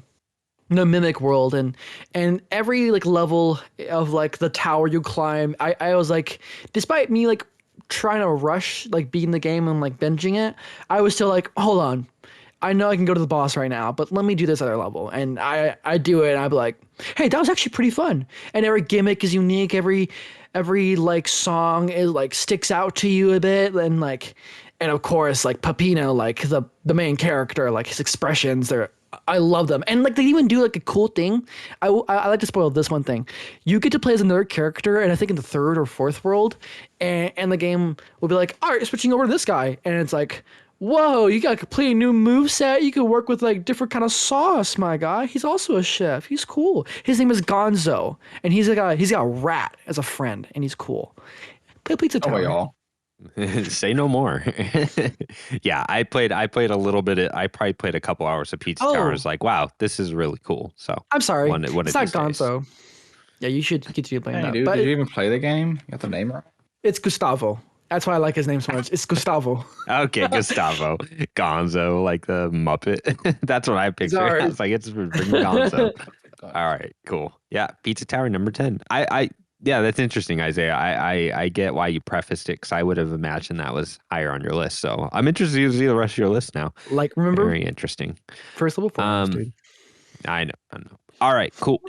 mimic world. And every like level of like the tower you climb, I was like, despite me like trying to rush like beating the game and like binging it, I was still like, hold on, I know I can go to the boss right now, but let me do this other level. And I do it, and I'd be like, hey, that was actually pretty fun. And every gimmick is unique. Every like song is like sticks out to you a bit, and of course like Peppino, like the main character, like his expressions, I love them. And like they even do like a cool thing. I like to spoil this one thing. You get to play as another character, and I think in the third or fourth world, and the game will be like, all right, switching over to this guy, and it's like, whoa, you got a completely new move set. You can work with like different kind of sauce, my guy. He's also a chef. He's cool. His name is Gonzo, and he's got a rat as a friend, and he's cool. Play Pizza Oh, Tower. y'all. Say no more. Yeah, I played a little bit. I probably played a couple hours of Pizza Tower. I was like, wow, this is really cool. So I'm sorry, one it's of not these days. Gonzo. Yeah, you should continue playing Hey, that. dude, But did you even play the game? You got the name right? it's Gustavo. That's why I like his name so much. It's Gustavo. Okay, Gustavo, Gonzo, like the Muppet. That's what I picture. Sorry. I was like, it's freaking Gonzo. All right, cool. Yeah, Pizza Tower number 10. Yeah, that's interesting, Izayah. I get why you prefaced it, because I would have imagined that was higher on your list. So I'm interested to see the rest of your list now. Like, remember, Very interesting. first level 4, dude. I know. All right, cool.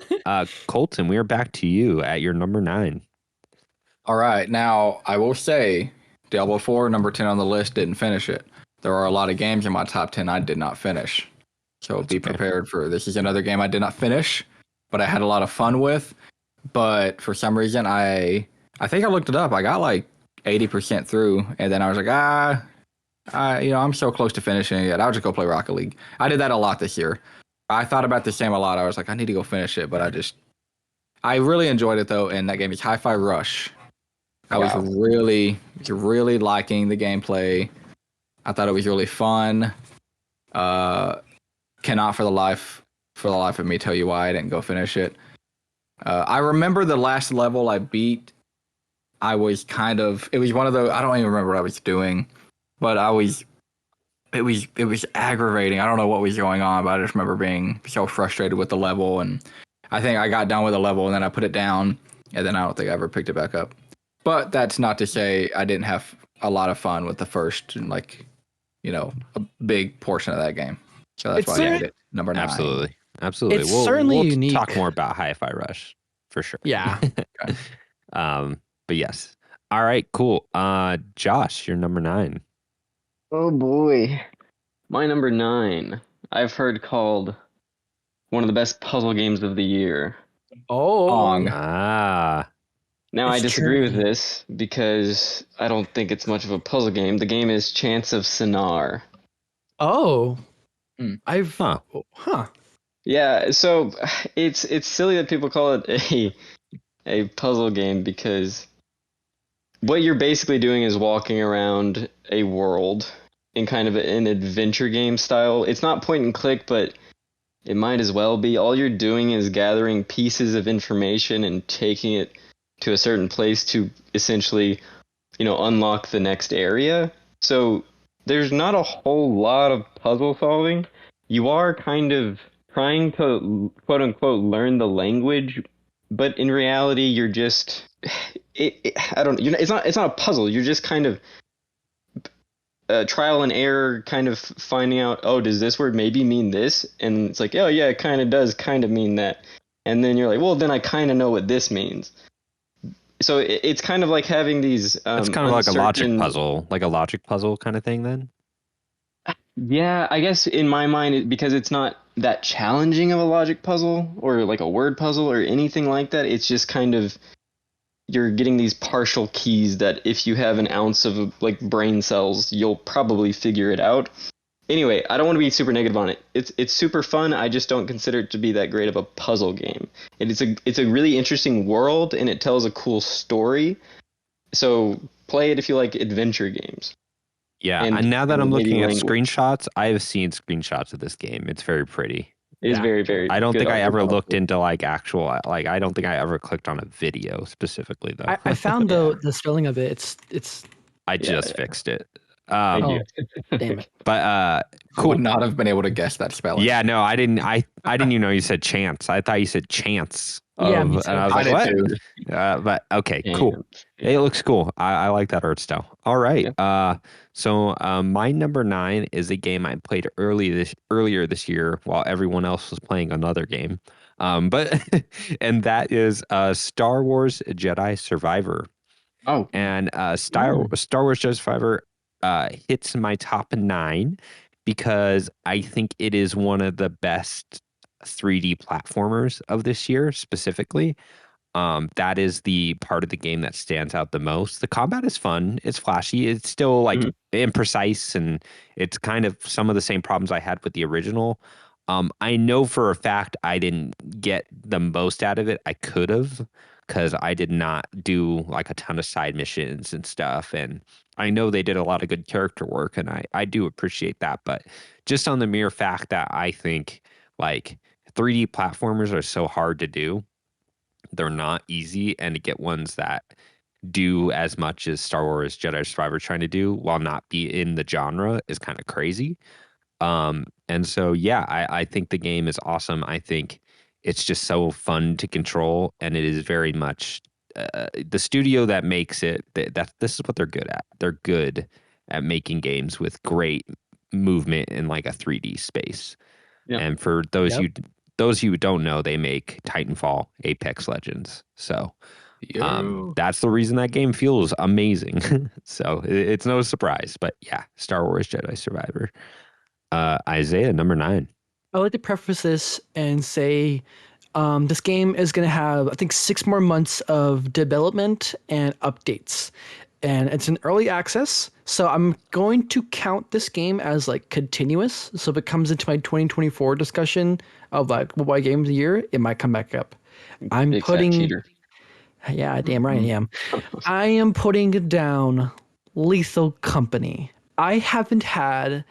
Colton, we are back to you at your number 9. All right. Now, I will say Diablo 4, number 10 on the list, didn't finish it. There are a lot of games in my top 10 I did not finish. So be prepared for this. Is another game I did not finish, but I had a lot of fun with. But for some reason, I think I looked it up. I got like 80% through, and then I was like, I'm so close to finishing it. I'll just go play Rocket League. I did that a lot this year. I thought about this game a lot. I was like, I need to go finish it, but I really enjoyed it though, and that game is Hi-Fi Rush. I was really liking the gameplay. I thought it was really fun. Cannot for the life of me tell you why I didn't go finish it. I remember the last level I beat. It was one of those, I don't even remember what I was doing, but it was aggravating. I don't know what was going on, but I just remember being so frustrated with the level, and I think I got done with the level and then I put it down, and then I don't think I ever picked it back up. But that's not to say I didn't have a lot of fun with the first and a big portion of that game. So that's why I had it number 9. Absolutely. It's certainly we'll unique. talk more about Hi-Fi Rush for sure. Yeah. But yes. All right, cool. Josh, you're number 9. Oh boy. My number 9, I've heard called one of the best puzzle games of the year. Oh. Ong. Now, I It's disagree with true. this because I don't think it's much of a puzzle game. The game is Chance of Sinar. Oh. Huh. Huh. Yeah, so it's silly that people call it a puzzle game, because what you're basically doing is walking around a world in kind of an adventure game style. It's not point and click, but it might as well be. All you're doing is gathering pieces of information and taking it to a certain place to essentially, unlock the next area. So there's not a whole lot of puzzle solving. You are kind of trying to quote unquote learn the language, but in reality you're just I don't know. It's not a puzzle. You're just kind of trial and error, kind of finding out, oh, does this word maybe mean this? And it's like, oh yeah, it kind of does kind of mean that. And then you're like, well, then I kind of know what this means. So it's kind of like having these It's kind of like a logic puzzle kind of thing then. Yeah, I guess in my mind, because it's not that challenging of a logic puzzle or like a word puzzle or anything like that. It's just kind of, you're getting these partial keys that if you have an ounce of like brain cells, you'll probably figure it out. Anyway, I don't want to be super negative on it. It's super fun. I just don't consider it to be that great of a puzzle game. And it's a really interesting world, and it tells a cool story. So play it if you like adventure games. Yeah, And- and now that and I'm the looking at language. screenshots, I have seen screenshots of this game. It's very pretty. It is Yeah. very, very. I don't good think I art ever style. looked into like actual like I don't think I ever clicked on a video specifically though. I found the spelling of it. It's I Yeah, just yeah. fixed it. Thank oh, you. damn it. But I cool. would not have been able to guess that spelling. Yeah, no, I didn't. I didn't even know you said chance. I thought you said chance. Yeah, me And too. I was I like, did what? too. But okay, cool. Chance. It looks cool. I like that art style. All right. Yeah. So my number 9 is a game I played earlier this year while everyone else was playing another game. But and that is Star Wars Jedi Survivor. Oh, And Star Wars Jedi Survivor hits my top 9 because I think it is one of the best 3D platformers of this year specifically. That is the part of the game that stands out the most. The combat is fun. It's flashy. It's still like imprecise, and it's kind of some of the same problems I had with the original. I know for a fact I didn't get the most out of it. I could have, because I did not do like a ton of side missions and stuff. And I know they did a lot of good character work, and I do appreciate that. But just on the mere fact that I think like 3D platformers are so hard to do, they're not easy, and to get ones that do as much as Star Wars Jedi Survivor trying to do while not be in the genre is kind of crazy. And so, yeah, I think the game is awesome. I think it's just so fun to control, and it is very much the studio that makes it. This is what they're good at. They're good at making games with great movement in like a 3D space. Yeah. And for those who don't know, they make Titanfall, Apex Legends. So that's the reason that game feels amazing. So it's no surprise. But yeah, Star Wars Jedi Survivor. Izayah, number 9. I would like to preface this and say this game is going to have, I think, 6 more months of development and updates. And it's in early access. So I'm going to count this game as like continuous. So if it comes into my 2024 discussion of like what game of the year, it might come back up. I'm big fat putting. cheater. Yeah, damn right I am. I am putting down Lethal Company. I haven't had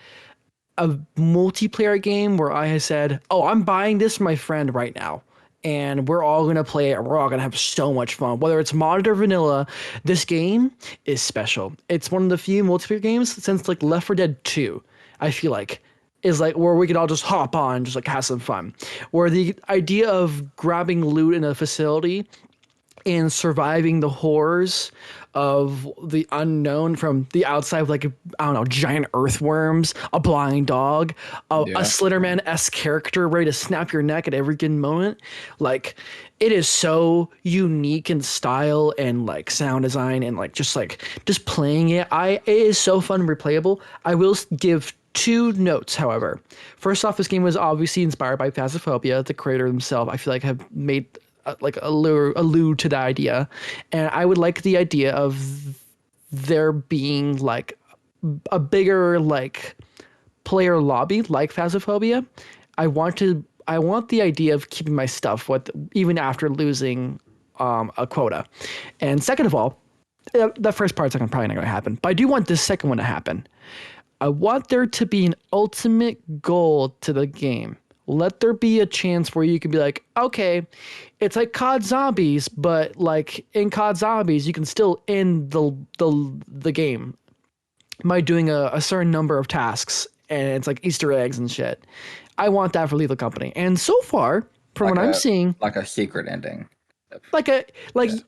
a multiplayer game where I have said, "Oh, I'm buying this for my friend right now, and we're all gonna play it. And we're all gonna have so much fun." Whether it's modded or vanilla, this game is special. It's one of the few multiplayer games since like Left 4 Dead 2. I feel like is like where we could all just hop on, and just like have some fun. Where the idea of grabbing loot in a facility and surviving the horrors of the unknown from the outside with like, I don't know, giant earthworms, a blind dog, a Slenderman-esque character ready to snap your neck at every given moment. Like, it is so unique in style and like sound design and like just playing it. It is so fun and replayable. I will give 2 notes, however. First off, this game was obviously inspired by Phasmophobia. The creator himself, I feel like, have made like allude to the idea, and I would like the idea of there being like a bigger like player lobby like Phasmophobia. I want the idea of keeping my stuff with even after losing a quota. And second of all, the first part's probably not going to happen, but I do want this second one to happen. I want there to be an ultimate goal to the game. Let there be a chance where you can be like, okay, it's like COD Zombies, but like in COD Zombies, you can still end the game by doing a certain number of tasks, and it's like Easter eggs and shit. I want that for Lethal Company, and so far, from what I'm seeing, like a secret ending.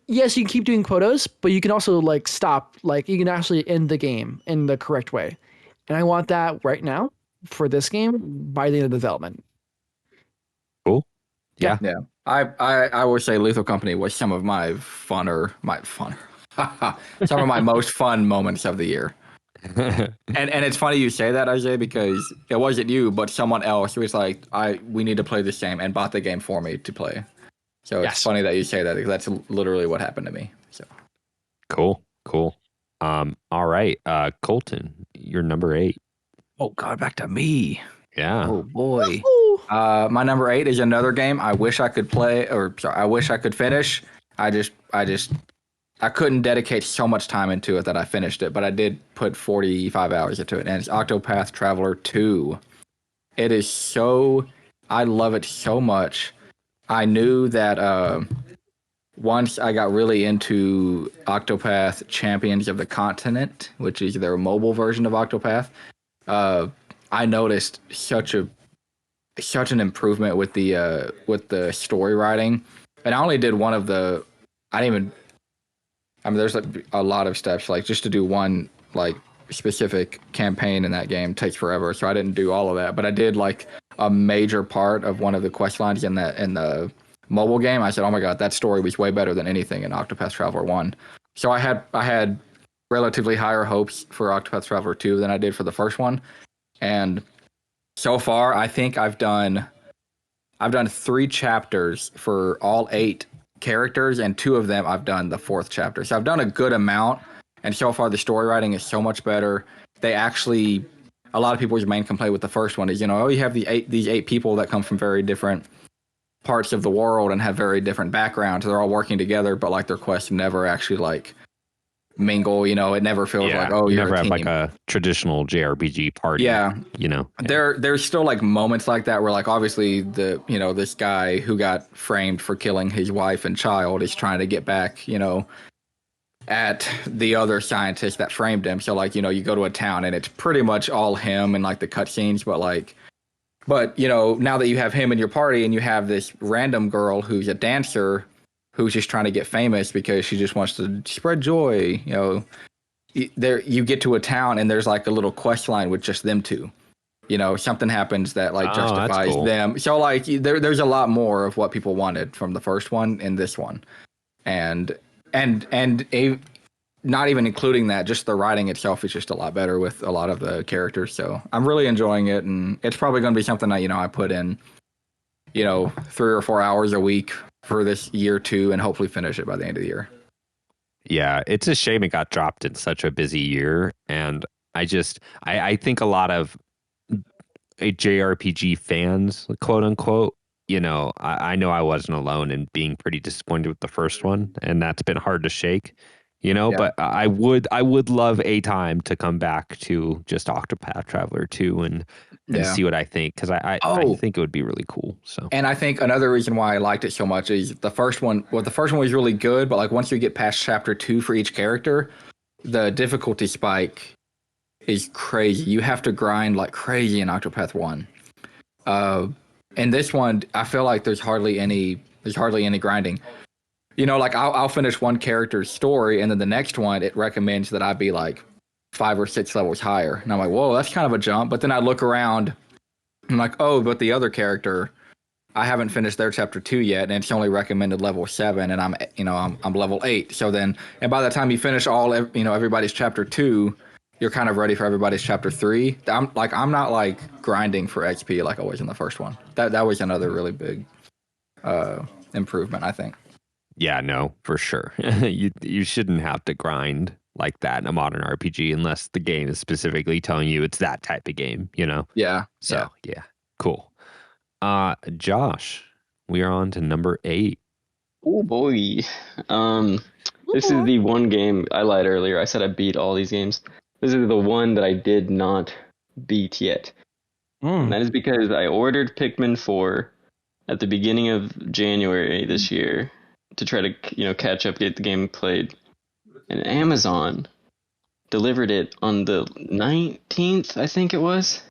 Yes, you can keep doing quotas, but you can also like stop, like you can actually end the game in the correct way, and I want that right now for this game by the end of development. Cool. Yeah. Yeah. I would say Lethal Company was some of my funner, some of my most fun moments of the year. And it's funny you say that, Isaiah, because it wasn't you, but someone else was like, we need to play this game, and bought the game for me to play. So it's funny that you say that, because that's literally what happened to me. So Cool. All right. Colton, you're number 8. Oh God, back to me. Yeah. Oh boy. My number 8 is another game I wish I could play, I wish I could finish. I just I couldn't dedicate so much time into it that I finished it, but I did put 45 hours into it, and it's Octopath Traveler 2. It is so, I love it so much. I knew that once I got really into Octopath Champions of the Continent, which is their mobile version of Octopath, I noticed such an improvement with the story writing. And I only did one of the. There's a lot of steps. Like just to do one like specific campaign in that game takes forever. So I didn't do all of that, but I did like a major part of one of the quest lines in the mobile game. I said, "Oh my god, that story was way better than anything in Octopath Traveler 1." So I had relatively higher hopes for Octopath Traveler 2 than I did for the first one. And so far, I think I've done 3 chapters for all 8 characters, and 2 of them I've done the 4th chapter. So I've done a good amount, and so far the story writing is so much better. They actually, a lot of people's main complaint with the first one is, you have these 8 people that come from very different parts of the world and have very different backgrounds. They're all working together, but like their quests never actually like mingle. It never feels like, oh, you you're never a have team. like a traditional JRPG party. Yeah. Yeah. There's still like moments like that where like obviously this guy who got framed for killing his wife and child is trying to get back, at the other scientist that framed him. So like, you go to a town and it's pretty much all him and like the cutscenes, but now that you have him in your party and you have this random girl who's a dancer who's just trying to get famous because she just wants to spread joy, there you get to a town and there's like a little quest line with just them two. Something happens that like justifies them. So like there's a lot more of what people wanted from the first one in this one. And not even including that, just the writing itself is just a lot better with a lot of the characters. So I'm really enjoying it, and it's probably going to be something that I put in 3 or 4 hours a week for this year 2, and hopefully finish it by the end of the year. Yeah, it's a shame it got dropped in such a busy year, and I think a lot of JRPG fans, quote unquote, I know I wasn't alone in being pretty disappointed with the first one, and that's been hard to shake. But I would love a time to come back to just Octopath Traveler 2 and see what I think, because I think it would be really cool. So, and I think another reason why I liked it so much is the first one. Well, the first one was really good, but like once you get past chapter 2 for each character, the difficulty spike is crazy. You have to grind like crazy in Octopath 1. In this one, I feel like there's hardly any grinding. Like I'll finish one character's story, and then the next one it recommends that I be like 5 or 6 levels higher, and I'm like, whoa, that's kind of a jump. But then I look around, and I'm like, oh, but the other character, I haven't finished their chapter 2 yet, and it's only recommended level 7, and I'm level 8. So then, and by the time you finish everybody's chapter 2, you're kind of ready for everybody's chapter 3. I'm not like grinding for XP like I was in the first one. That was another really big improvement, I think. Yeah, no, for sure. You shouldn't have to grind like that in a modern RPG unless the game is specifically telling you it's that type of game, Yeah. So, yeah. Cool. Josh, we are on to number 8. Oh boy. This is the one game I lied earlier. I said I beat all these games. This is the one that I did not beat yet. And that is because I ordered Pikmin 4 at the beginning of January this year to try to, catch up, get the game played. And Amazon delivered it on the 19th, I think it was.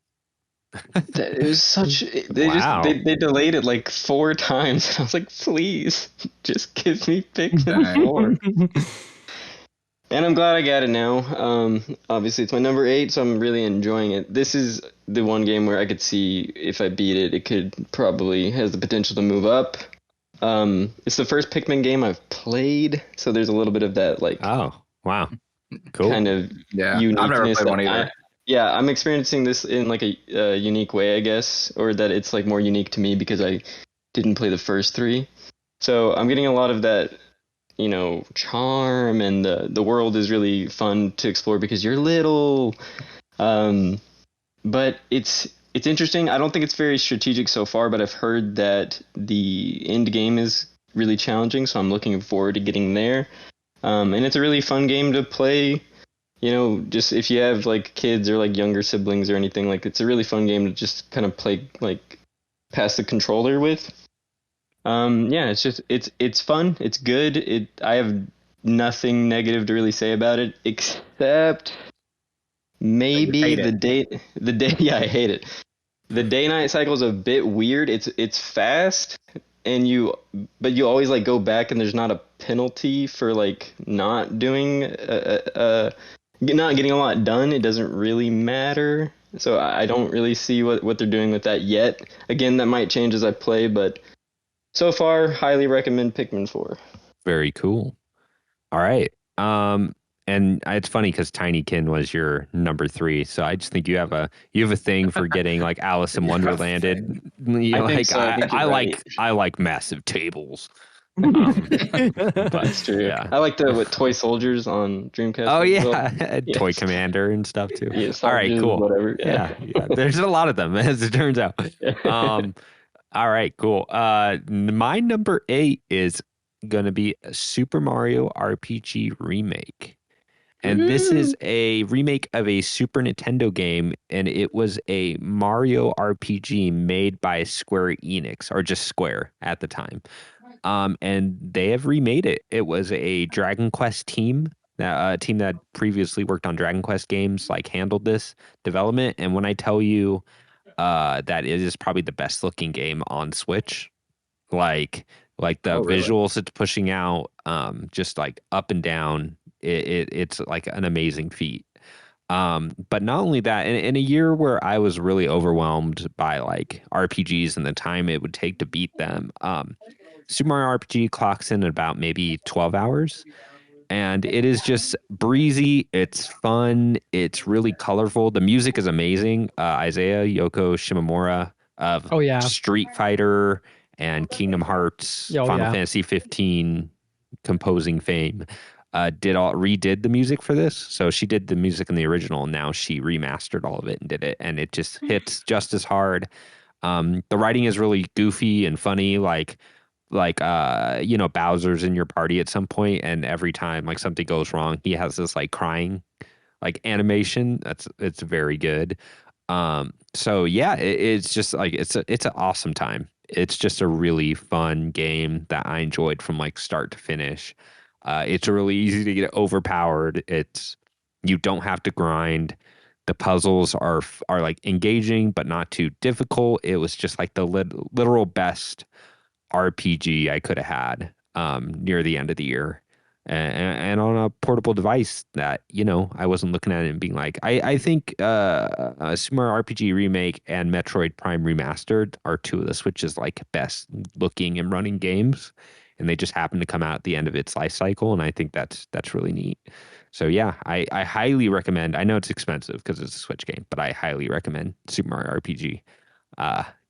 It was such... They delayed it like 4 times. And I was like, please, just give me Pikmin 4. And I'm glad I got it now. Obviously, it's my number 8, so I'm really enjoying it. This is the one game where I could see if I beat it, it could probably has the potential to move up. It's the first Pikmin game I've played, so there's a little bit of that, like, oh wow, cool, kind of uniqueness. I've never played one either. I'm experiencing this in like a unique way, I guess, or that it's like more unique to me because I didn't play the first 3. So I'm getting a lot of that, charm, and the world is really fun to explore because you're little. But it's interesting. I don't think it's very strategic so far, but I've heard that the end game is really challenging, so I'm looking forward to getting there. And it's a really fun game to play. You know, just if you have like kids or like younger siblings or anything, like it's a really fun game to just kind of play like past the controller with. Yeah, it's fun. It's good. I have nothing negative to really say about it except maybe hate the it. day. Yeah, I hate it. The day night cycle is a bit weird. It's fast, but you always like go back and there's not a penalty for like not doing not getting a lot done. It doesn't really matter. So I don't really see what they're doing with that yet. Again, that might change as I play, but so far, highly recommend Pikmin 4. Very cool. All right. And it's funny because Tinykin was your number 3, so I just think you have a thing for getting like Alice in Wonderlanded. I think so. I think you're right. I like massive tables. But That's true. yeah. I like with Toy Soldiers on Dreamcast. Oh as yeah, well. Toy Commander and stuff too. Yeah, All right, Soldiers, cool. Whatever. Yeah. There's a lot of them as it turns out. All right, cool. My number 8 is gonna be a Super Mario RPG remake. And this is a remake of a Super Nintendo game, and it was a Mario RPG made by Square Enix, or just Square at the time. And they have remade it. It was a Dragon Quest team, a team that previously worked on Dragon Quest games, like handled this development. And when I tell you that it is probably the best looking game on Switch, like the visuals it's pushing out, just like up and down. It's like an amazing feat. But not only that, in a year where I was really overwhelmed by like RPGs and the time it would take to beat them, Super Mario RPG clocks in at about maybe 12 hours. And it is just breezy. It's fun. It's really colorful. The music is amazing. Izayah Yoko Shimomura of Street Fighter and Kingdom Hearts, Final Fantasy 15 composing fame, redid the music for this. So she did the music in the original, and now she remastered all of it and did it, and it just hits just as hard. The writing is really goofy and funny, like Bowser's in your party at some point, and every time like something goes wrong, he has this like crying like animation. It's very good. So yeah, it's just like it's an awesome time. It's just a really fun game that I enjoyed from like start to finish. It's really easy to get overpowered. You don't have to grind. The puzzles are like engaging but not too difficult. It was just like the literal best RPG I could have had near the end of the year, and on a portable device that I wasn't looking at it and being like, I think Super Mario RPG remake and Metroid Prime Remastered are two of the Switch's like best looking and running games, and they just happen to come out at the end of its life cycle, and I think that's really neat. So yeah, I highly recommend. I know it's expensive because it's a Switch game, but I highly recommend Super Mario RPG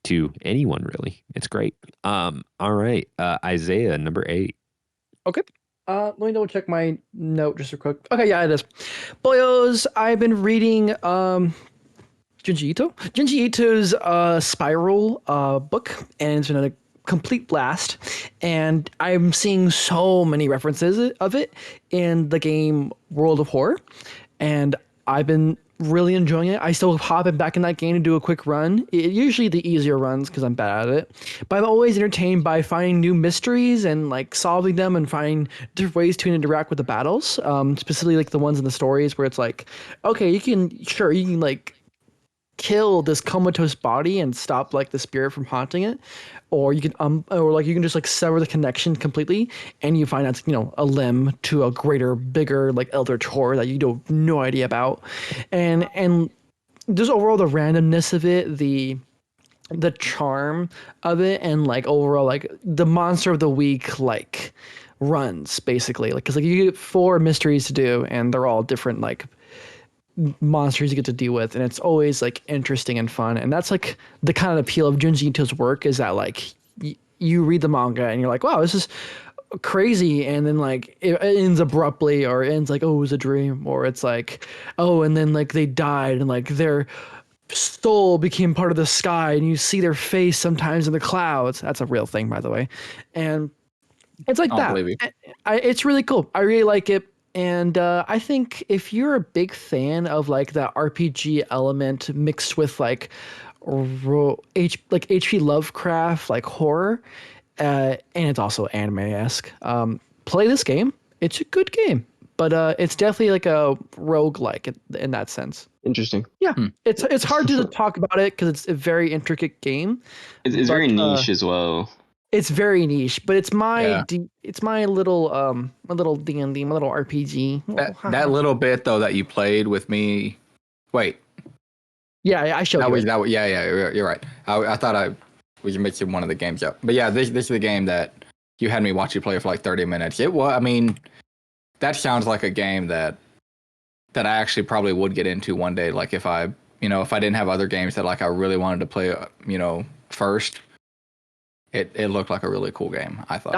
to anyone, really. It's great. All right, Izayah, number 8. Okay. Let me double check my note just real quick. Okay, yeah, it is. Boyos, I've been reading Junji Ito's Spiral book, and it's been a complete blast. And I'm seeing so many references of it in the game World of Horror, and I've been really enjoying it. I still hop back in that game to do a quick run. Usually the easier runs because I'm bad at it. But I'm always entertained by finding new mysteries and like solving them and finding different ways to interact with the battles. Specifically like the ones in the stories where it's like, okay, you can like kill this comatose body and stop like the spirit from haunting it, or you can just like sever the connection completely, and you find out a limb to a bigger like eldritch horror that you have no idea about, and just overall the randomness of it, the charm of it, and like overall like the monster of the week like runs basically, like because like you get 4 mysteries to do and they're all different like monsters you get to deal with, and it's always like interesting and fun. And that's like the kind of appeal of Junji Ito's work, is that like you read the manga and you're like, wow, this is crazy, and then like it ends abruptly, or it ends like, oh, it was a dream, or it's like, oh, and then like they died and like their soul became part of the sky and you see their face sometimes in the clouds. That's a real thing, by the way. And It's like I don't that. believe you. It's really cool. I really like it. And I think if you're a big fan of like that RPG element mixed with like like H.P. Lovecraft, like horror, and it's also anime-esque, play this game. It's a good game, but it's definitely like a roguelike in that sense. Interesting. Yeah, it's hard to talk about it because it's a very intricate game. It's But, very niche as well. It's very niche, but it's my Yeah. it's my little D&D, my little RPG. That little bit though that you played with me. Wait, Yeah, I showed you. yeah, you're right. I thought I was mixing one of the games up, but yeah, this is the game that you had me watch you play for like 30 minutes. It was, I mean, that sounds like a game that I actually probably would get into one day. Like if I didn't have other games that like I really wanted to play, first. It looked like a really cool game, I thought.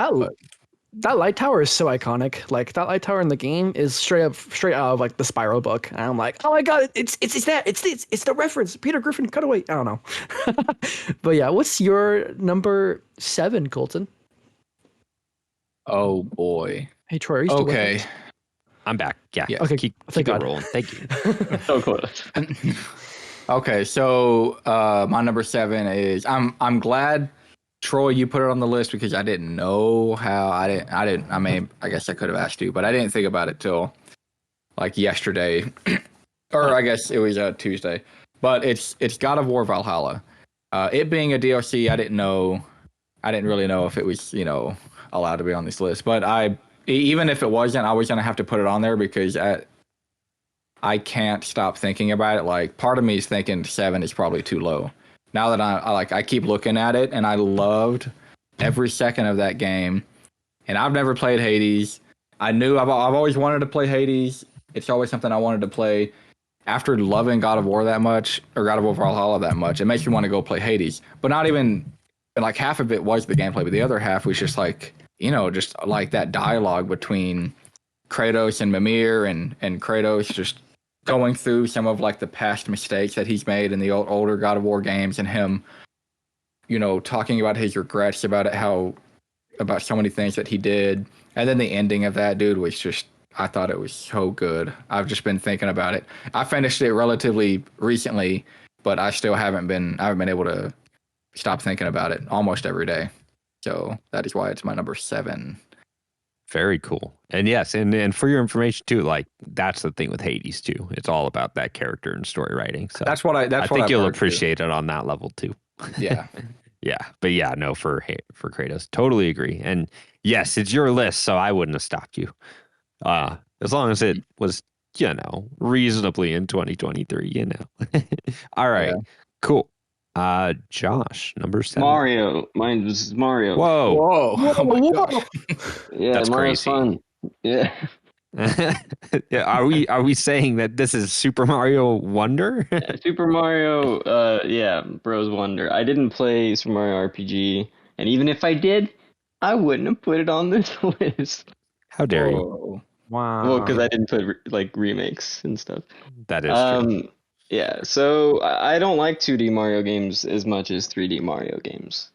That light tower is so iconic. Like that light tower in the game is straight out of like the Spiral book. And I'm like, oh my god, it's the reference. Peter Griffin cutaway. I don't know. But yeah, what's your number 7, Colton? Oh boy. Hey Troy, are you still with Okay. us? I'm back. Yeah. Yeah. Okay. Keep Thank it God. rolling. Thank you. So close. Okay, so my number 7 is I'm glad, Troy, you put it on the list because I didn't know how. I mean, I guess I could have asked you, but I didn't think about it till like yesterday, or I guess it was Tuesday. But it's God of War Valhalla. It being a DLC, I didn't really know if it was allowed to be on this list. But even if it wasn't, I was gonna have to put it on there because I can't stop thinking about it. Like part of me is thinking 7 is probably too low. Now that I keep looking at it, and I loved every second of that game. And I've never played Hades. I've always wanted to play Hades. It's always something I wanted to play. After loving God of War that much, or God of War Valhalla that much, it makes me want to go play Hades. But not even, and like half of it was the gameplay, but the other half was just like, just like that dialogue between Kratos and Mimir, and Kratos just going through some of like the past mistakes that he's made in the older God of War games, and him, talking about his regrets about so many things that he did. And then the ending of that, dude, was just, I thought it was so good. I've just been thinking about it. I finished it relatively recently, but I haven't been able to stop thinking about it almost every day. So that is why it's my number 7. Very cool. And yes, and for your information too, like that's the thing with Hades too. It's all about that character and story writing. So That's what I think you'll appreciate it on that level too. Yeah. Yeah. But yeah, no, for Kratos. Totally agree. And yes, it's your list, so I wouldn't have stopped you. As long as it was, reasonably in 2023, All right. Yeah. Cool. Josh, number 7. Mario. Mine was Mario. Whoa. Whoa. Oh my gosh. Yeah, That's Mario's crazy. fun. Yeah. Yeah, are we saying that this is Super Mario Wonder? Super Mario, Bros Wonder. I didn't play Super Mario RPG, and even if I did, I wouldn't have put it on this list. How dare you? Whoa. Wow. Well, because I didn't put like remakes and stuff. That is true. Yeah, so I don't like 2D Mario games as much as 3D Mario games.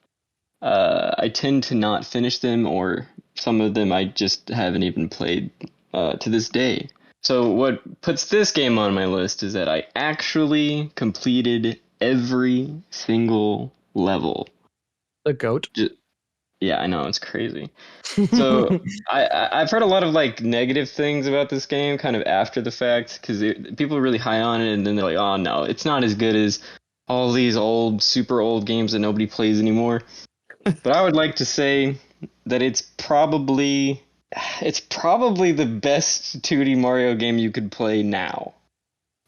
I tend to not finish them, or some of them I just haven't even played to this day. So what puts this game on my list is that I actually completed every single level. The goat. Yeah, I know, it's crazy. So I've heard a lot of like negative things about this game kind of after the fact, because people are really high on it, and then they're like, oh no, it's not as good as all these super old games that nobody plays anymore. But I would like to say that it's probably the best 2D Mario game you could play now,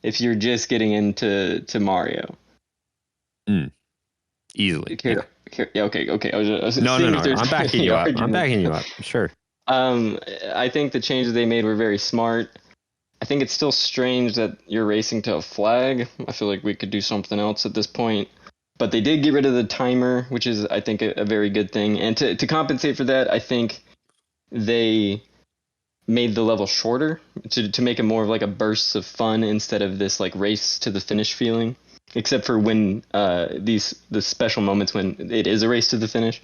if you're just getting into Mario. Easily. Yeah, okay. I was No. seeing if there's I'm backing any you up. I'm argument. backing you up. Sure. I think the changes they made were very smart. I think it's still strange that you're racing to a flag. I feel like we could do something else at this point. But they did get rid of the timer, which is, I think, a very good thing. And to compensate for that, I think they made the level shorter to make it more of like a burst of fun instead of this like race to the finish feeling. Except for when the special moments when it is a race to the finish.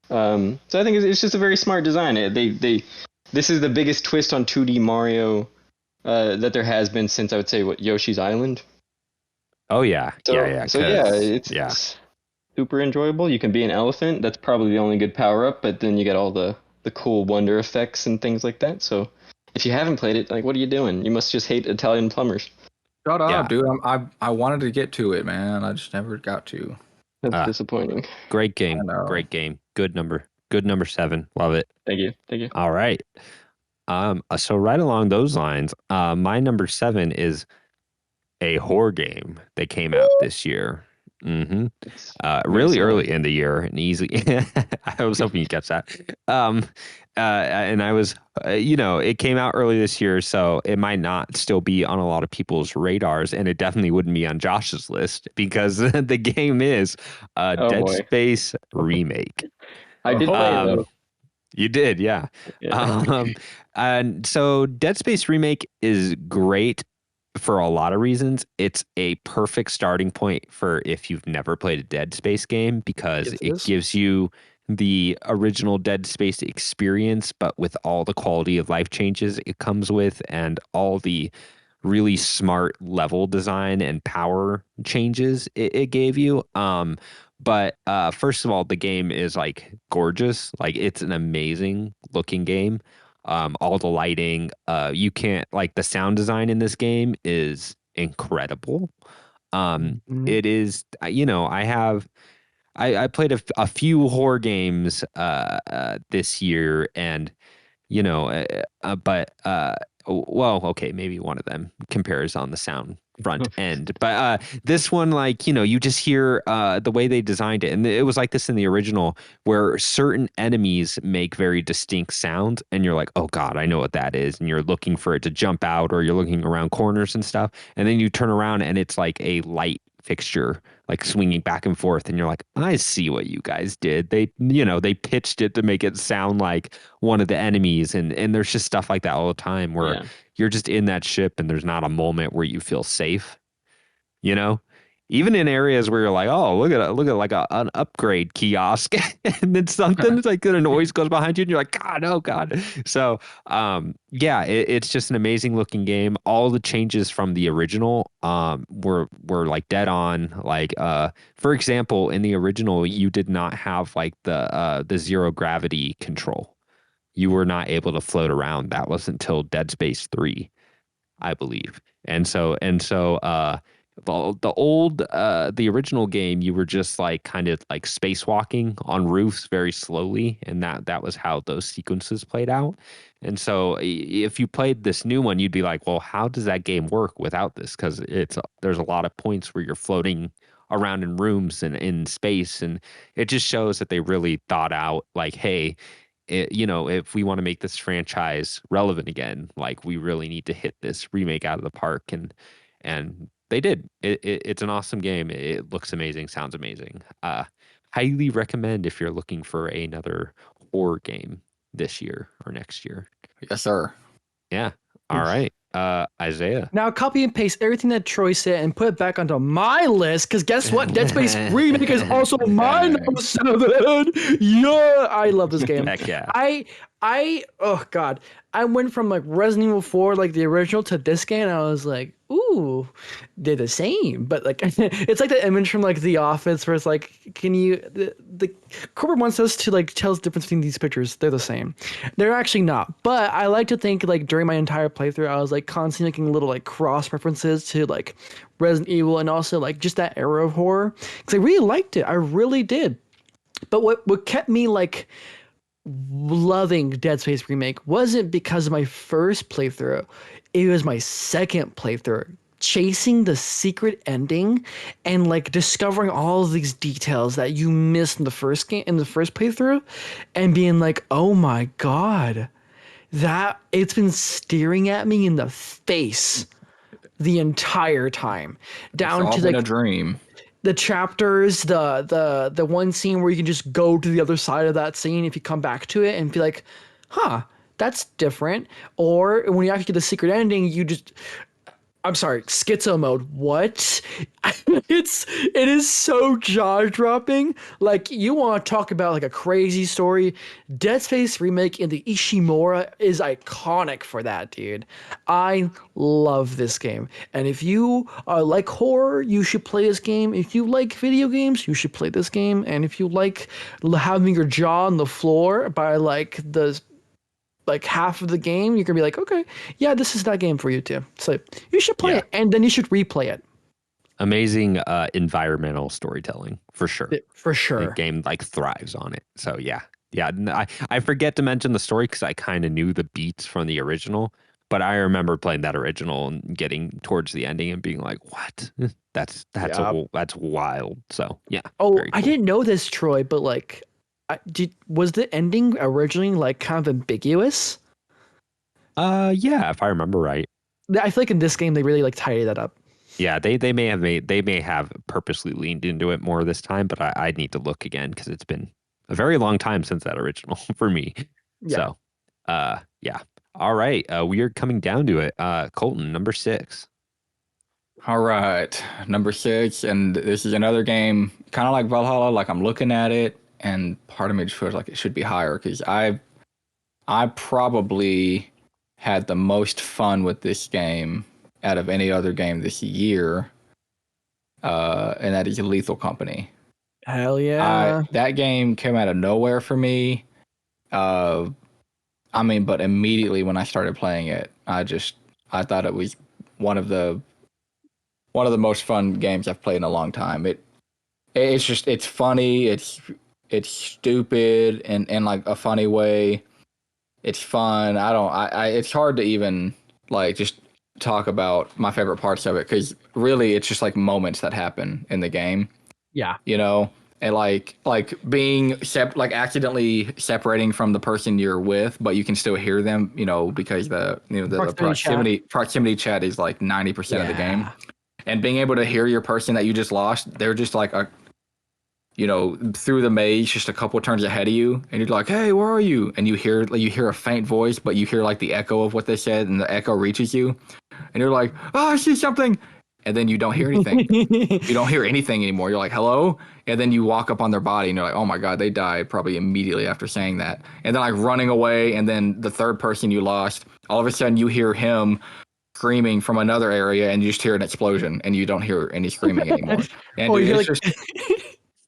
So I think it's just a very smart design. This is the biggest twist on 2D Mario that there has been since, I would say, Yoshi's Island. Oh yeah, yeah. So yeah, it's yeah. super enjoyable. You can be an elephant. That's probably the only good power up, but then you get all the cool wonder effects and things like that. So if you haven't played it, like, what are you doing? You must just hate Italian plumbers. Shut up, Yeah. dude. I wanted to get to it, man. I just never got to. That's disappointing. Great game. I know. Great game. Good number 7. Love it. Thank you. All right. So right along those lines, my number 7 is a horror game that came out this year. Really early in the year and easy. I was hoping you'd catch that. And I was, it came out early this year, so it might not still be on a lot of people's radars, and it definitely wouldn't be on Josh's list because the game is Dead Space remake. I did play it though. You did, yeah. And so Dead Space remake is great for a lot of reasons. It's a perfect starting point for if you've never played a Dead Space game, because it gives you the original Dead Space experience, but with all the quality of life changes it comes with and all the really smart level design and power changes it gave you. But first of all, the game is like gorgeous. Like, it's an amazing looking game. All the lighting, you can't, like, the sound design in this game is incredible. It is, I played a few horror games this year, and well, okay, maybe one of them compares on the sound front end, but this one, like, you just hear the way they designed it, and it was like this in the original, where certain enemies make very distinct sounds, and you're like, oh god, I know what that is, and you're looking for it to jump out, or you're looking around corners and stuff, and then you turn around and it's like a light fixture, like, swinging back and forth, and you're like, I see what you guys did. They pitched it to make it sound like one of the enemies, and there's just stuff like that all the time where you're just in that ship and there's not a moment where you feel safe, even in areas where you're like, oh, look at like an upgrade kiosk, and then something like a noise goes behind you, and you're like, God, oh God. So, it's just an amazing looking game. All the changes from the original, were like dead on. Like, for example, in the original, you did not have like the zero gravity control. You were not able to float around. That was until Dead Space 3, I believe. And so, the original game, you were just like kind of like spacewalking on roofs very slowly, and that was how those sequences played out. And so if you played this new one, you'd be like, well, how does that game work without this? Because there's a lot of points where you're floating around in rooms and in space, and it just shows that they really thought out, like, hey, if we want to make this franchise relevant again, like, we really need to hit this remake out of the park, and they did. It's an awesome game. It looks amazing, sounds amazing. Highly recommend if you're looking for another horror game this year or next year. Yes, sir. Yeah. All right. Izayah. Now copy and paste everything that Troy said and put it back onto my list, because guess what? Dead Space Remake is also my number 7. Yeah, I love this game. Heck yeah. Oh god, I went from like Resident Evil 4, like the original, to this game, and I was like, ooh, they're the same. But like, it's like the image from like The Office, where it's like, the corporate wants us to like tell us the difference between these pictures. They're the same. They're actually not. But I like to think, like, during my entire playthrough, I was like constantly making little like cross references to like Resident Evil, and also like just that era of horror, because I really liked it. I really did. But what kept me like loving Dead Space Remake wasn't because of my first playthrough. It was my second playthrough, chasing the secret ending and like discovering all of these details that you missed in the first game, in the first playthrough, and being like, oh my god, that it's been staring at me in the face the entire time, down to like a dream. The chapters, the one scene where you can just go to the other side of that scene if you come back to it and be like, huh, that's different. Or when you actually get the secret ending, I'm sorry, schizo mode. What? It is so jaw dropping. Like you want to talk about like a crazy story. Dead Space remake in the Ishimura is iconic for that, dude. I love this game. And if you like horror, you should play this game. If you like video games, you should play this game. And if you like having your jaw on the floor by like half of the game, you're gonna be like, okay, yeah, this is that game for you too. So you should play it, and then you should replay it. Amazing environmental storytelling for sure. For sure. The game like thrives on it. So yeah. I forget to mention the story because I kind of knew the beats from the original, but I remember playing that original and getting towards the ending and being like, what? That's wild. So yeah. Oh, cool. I didn't know this, Troy, but like, was the ending originally like kind of ambiguous? Yeah, if I remember right. I feel like in this game they really like tidied that up. Yeah, they may have purposely leaned into it more this time, but I need to look again because it's been a very long time since that original for me. Yeah. So, yeah. All right, we are coming down to it. Colton, number 6. All right, number 6, and this is another game kind of like Valhalla. Like I'm looking at it, and part of me just feels like it should be higher because I probably had the most fun with this game out of any other game this year, and that is Lethal Company. Hell yeah! That game came out of nowhere for me. But immediately when I started playing it, I thought it was one of the most fun games I've played in a long time. It's funny, it's stupid in like a funny way. It's fun. It's hard to even like just talk about my favorite parts of it because really it's just like moments that happen in the game. Yeah. You know, and like being accidentally separating from the person you're with, but you can still hear them, you know, because the proximity chat is like 90% of the game. And being able to hear your person that you just lost, they're just like through the maze, just a couple turns ahead of you, and you're like, "Hey, where are you?" And you hear a faint voice, but you hear like the echo of what they said, and the echo reaches you, and you're like, "Oh, I see something," and then you don't hear anything. You don't hear anything anymore. You're like, "Hello," and then you walk up on their body, and you're like, "Oh my god, they died probably immediately after saying that," and then like running away, and then the third person you lost, all of a sudden you hear him screaming from another area, and you just hear an explosion, and you don't hear any screaming anymore. And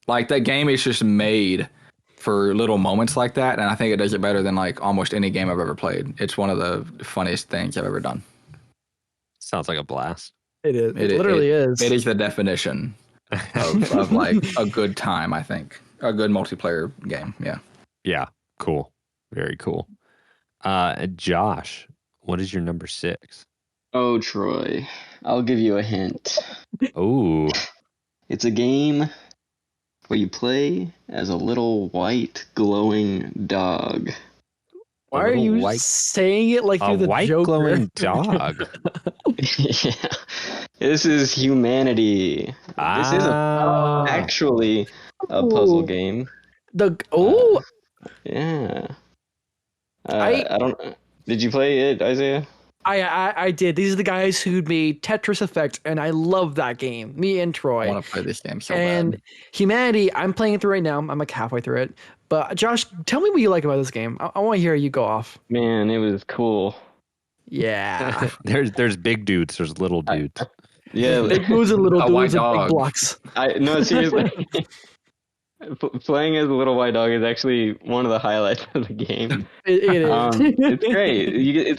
like that game is just made for little moments like that, and I think it does it better than like almost any game I've ever played. It's one of the funniest things I've ever done. Sounds like a blast. It is. It literally is. It is the definition of like a good time, I think. A good multiplayer game, yeah. Yeah, cool. Very cool. Josh, what is your number 6? Oh, Troy, I'll give you a hint. Oh. It's a game where you play as a little white glowing dog. Why are you saying it like you're the white Joker? glowing dog? Yeah. This is Humanity. This is actually a puzzle game. Yeah. I don't. Did you play it, Izayah? I did. These are the guys who made Tetris Effect, and I love that game. Me and Troy. I want to play this game so and bad. Humanity, I'm playing it through right now. I'm like halfway through it. But Josh, tell me what you like about this game. I want to hear you go off. Man, it was cool. Yeah. There's big dudes. There's little dudes. Yeah. Big dudes and little dudes and big blocks. No, seriously. Playing as a little white dog is actually one of the highlights of the game. It is. It's great.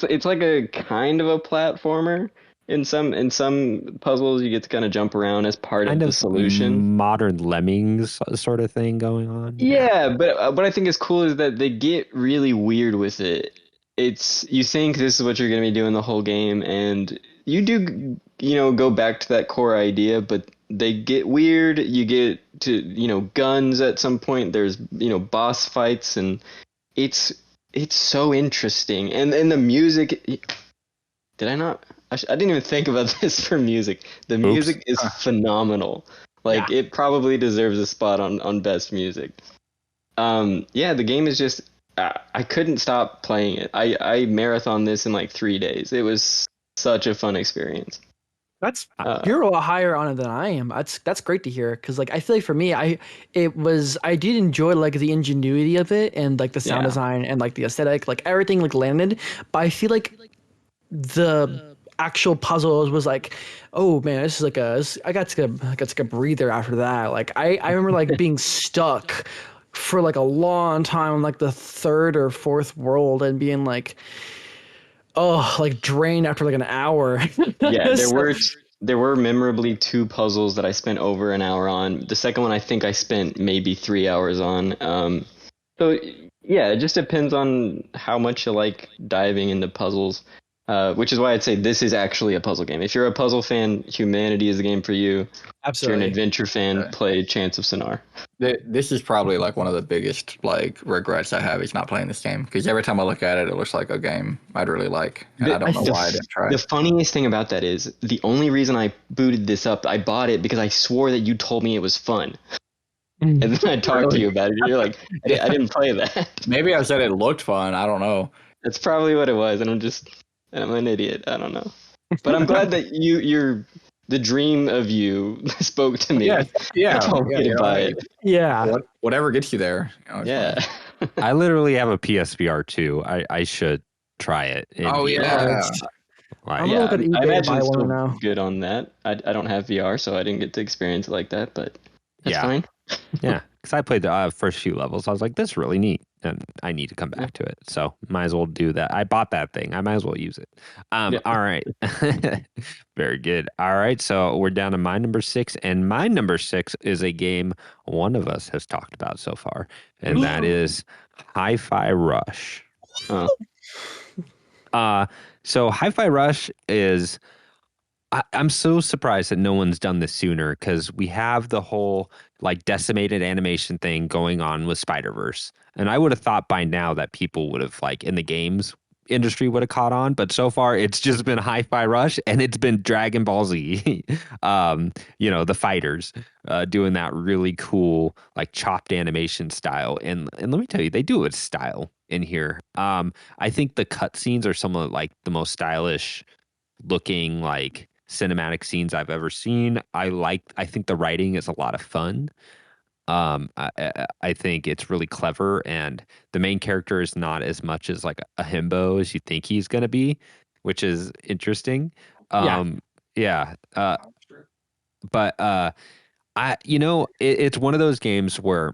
It's like a kind of a platformer. In some puzzles, you get to kind of jump around as part of the solution. Modern Lemmings sort of thing going on. Yeah, but what I think is cool is that they get really weird with it. You think this is what you're going to be doing the whole game, and you do, go back to that core idea, but they get weird. You get to, guns at some point. There's, boss fights, and it's so interesting. And the music, did I not? I didn't even think about this for music. The music is phenomenal. Like, it probably deserves a spot on best music. The game is just, I couldn't stop playing it. I marathoned this in like 3 days. It was such a fun experience. That's Uh, you're a lot higher on it than I am. That's great to hear because like I feel like for me, I did enjoy like the ingenuity of it and like the sound Yeah. design and like the aesthetic, like everything like landed. But I feel like the actual puzzles was like, oh man, this is like I got to take a breather after that. Like I remember like being stuck for like a long time on like the third or fourth world and being like, oh, like drained after like an hour. Yeah, So- there were memorably 2 puzzles that I spent over an hour on. The second one I think I spent maybe 3 hours on. So yeah, it just depends on how much you like diving into puzzles. Which is why I'd say this is actually a puzzle game. If you're a puzzle fan, Humanity is the game for you. If you're an Absolutely. adventure fan, Okay. play Chance of Sonar. This is probably like one of the biggest like regrets I have is not playing this game because every time I look at it, it looks like a game I'd really like, and I don't know why I didn't try The it. funniest thing about that is the only reason I booted this up, I bought it because I swore that you told me it was fun. And then I talked to you about it. And you're like, I didn't play that. Maybe I said it looked fun. I don't know. That's probably what it was. And I'm an idiot. I don't know. But I'm glad that the dream of you spoke to me. Yeah, Told me to buy it. Yeah. Whatever gets you there. It's Yeah. fine. I literally have a PSVR too. I should try it. Oh, VR. yeah. Like, I'm Yeah, gonna look at I eBay to imagine buy it's one still now. good on that. I don't have VR, so I didn't get to experience it like that, but that's Yeah. fine. yeah, because I played the first few levels. I was like, this is really neat, and I need to come back to it. So might as well do that. I bought that thing. I might as well use it. Yeah. All right, very good. All right, so we're down to my number 6, and my number 6 is a game one of us has talked about so far, and that is Hi-Fi Rush. Oh. So Hi-Fi Rush is. I'm so surprised that no one's done this sooner because we have the whole like decimated animation thing going on with Spider-Verse. And I would have thought by now that people would have like in the games industry would have caught on, but so far it's just been Hi-Fi Rush and it's been Dragon Ball Z. The fighters doing that really cool like chopped animation style. And let me tell you, they do it with style in here. I think the cutscenes are some of like the most stylish looking like cinematic scenes I've ever seen. I think the writing is a lot of fun. I think it's really clever, and the main character is not as much as like a himbo as you think he's gonna be, which is interesting. Yeah. But it's one of those games where